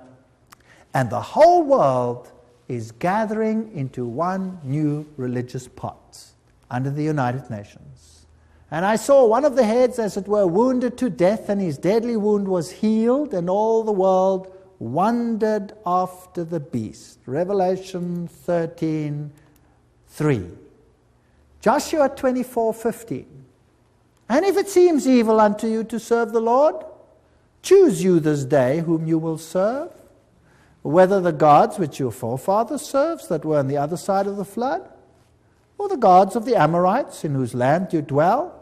And the whole world is gathering into one new religious pot under the United Nations. And I saw one of the heads, as it were, wounded to death, and his deadly wound was healed, and all the world wondered after the beast. Revelation 13:3. Joshua 24:15. And if it seems evil unto you to serve the Lord, choose you this day whom you will serve, whether the gods which your forefathers served that were on the other side of the flood, or the gods of the Amorites in whose land you dwell.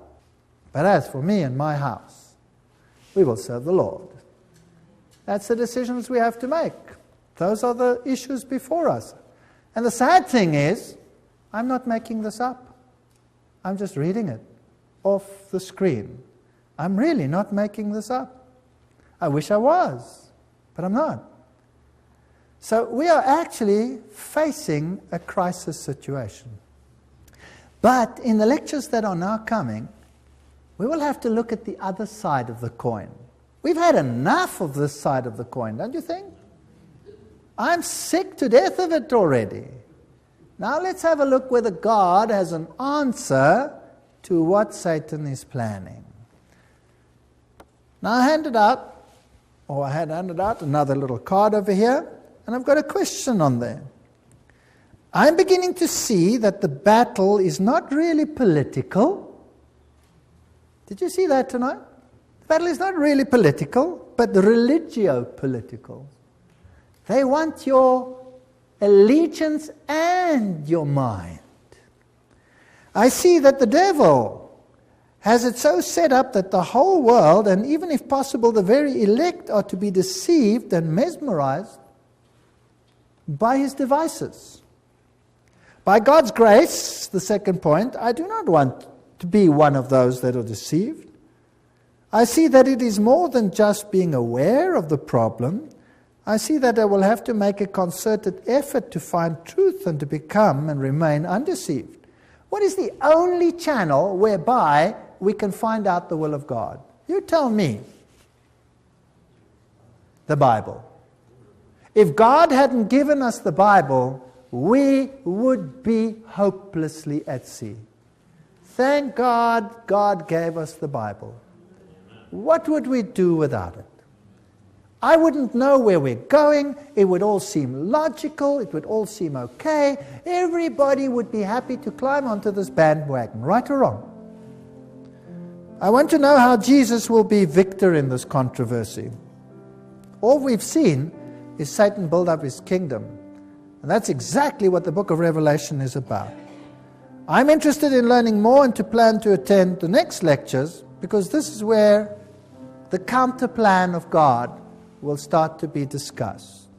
But as for me and my house, we will serve the Lord. That's the decisions we have to make. Those are the issues before us. And the sad thing is, I'm not making this up. I'm just reading it off the screen. I'm really not making this up. I wish I was, but I'm not. So we are actually facing a crisis situation. But in the lectures that are now coming, we will have to look at the other side of the coin. We've had enough of this side of the coin, don't you think? I'm sick to death of it already. Now let's have a look whether God has an answer to what Satan is planning. Now I had handed out another little card over here, and I've got a question on there. I'm beginning to see that the battle is not really political. Did you see that tonight? The battle is not really political, but religio-political. They want your allegiance and your mind. I see that the devil has it so set up that the whole world, and even if possible the very elect, are to be deceived and mesmerized by his devices. By God's grace, the second point, I do not want to be one of those that are deceived. I see that it is more than just being aware of the problem. I see that I will have to make a concerted effort to find truth and to become and remain undeceived. What is the only channel whereby we can find out the will of God? You tell me. The Bible. If God hadn't given us the Bible, we would be hopelessly at sea. Thank God, God gave us the Bible. What would we do without it? I wouldn't know where we're going. It would all seem logical. It would all seem okay. Everybody would be happy to climb onto this bandwagon, right or wrong. I want to know how Jesus will be victor in this controversy. All we've seen is Satan build up his kingdom. And that's exactly what the book of Revelation is about. I'm interested in learning more and to plan to attend the next lectures, because this is where the counter plan of God will start to be discussed.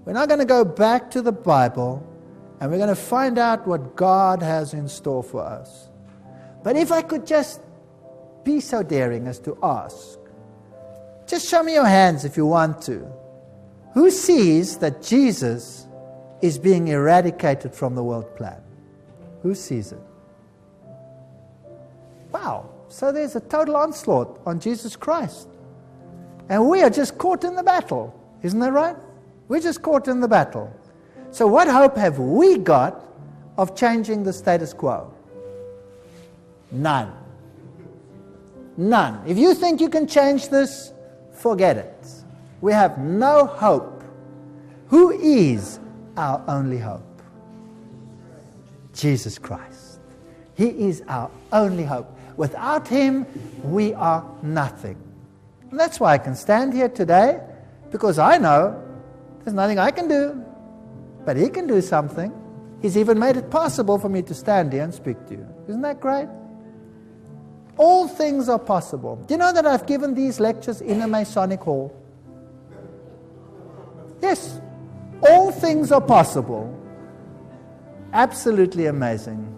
We're now going to go back to the Bible, and we're going to find out what God has in store for us. But if I could just be so daring as to ask, just show me your hands if you want to. Who sees that Jesus is being eradicated from the world plan? Who sees it? Wow, so there's a total onslaught on Jesus Christ. And we are just caught in the battle. Isn't that right? We're just caught in the battle. So what hope have we got of changing the status quo? None. None. If you think you can change this, forget it. We have no hope. Who is our only hope? Jesus Christ. He is our only hope. Without him, we are nothing. And that's why I can stand here today, because I know there's nothing I can do, but he can do something. He's even made it possible for me to stand here and speak to you. Isn't that great? All things are possible. Do you know that I've given these lectures in a Masonic hall? Yes. All things are possible. Absolutely amazing.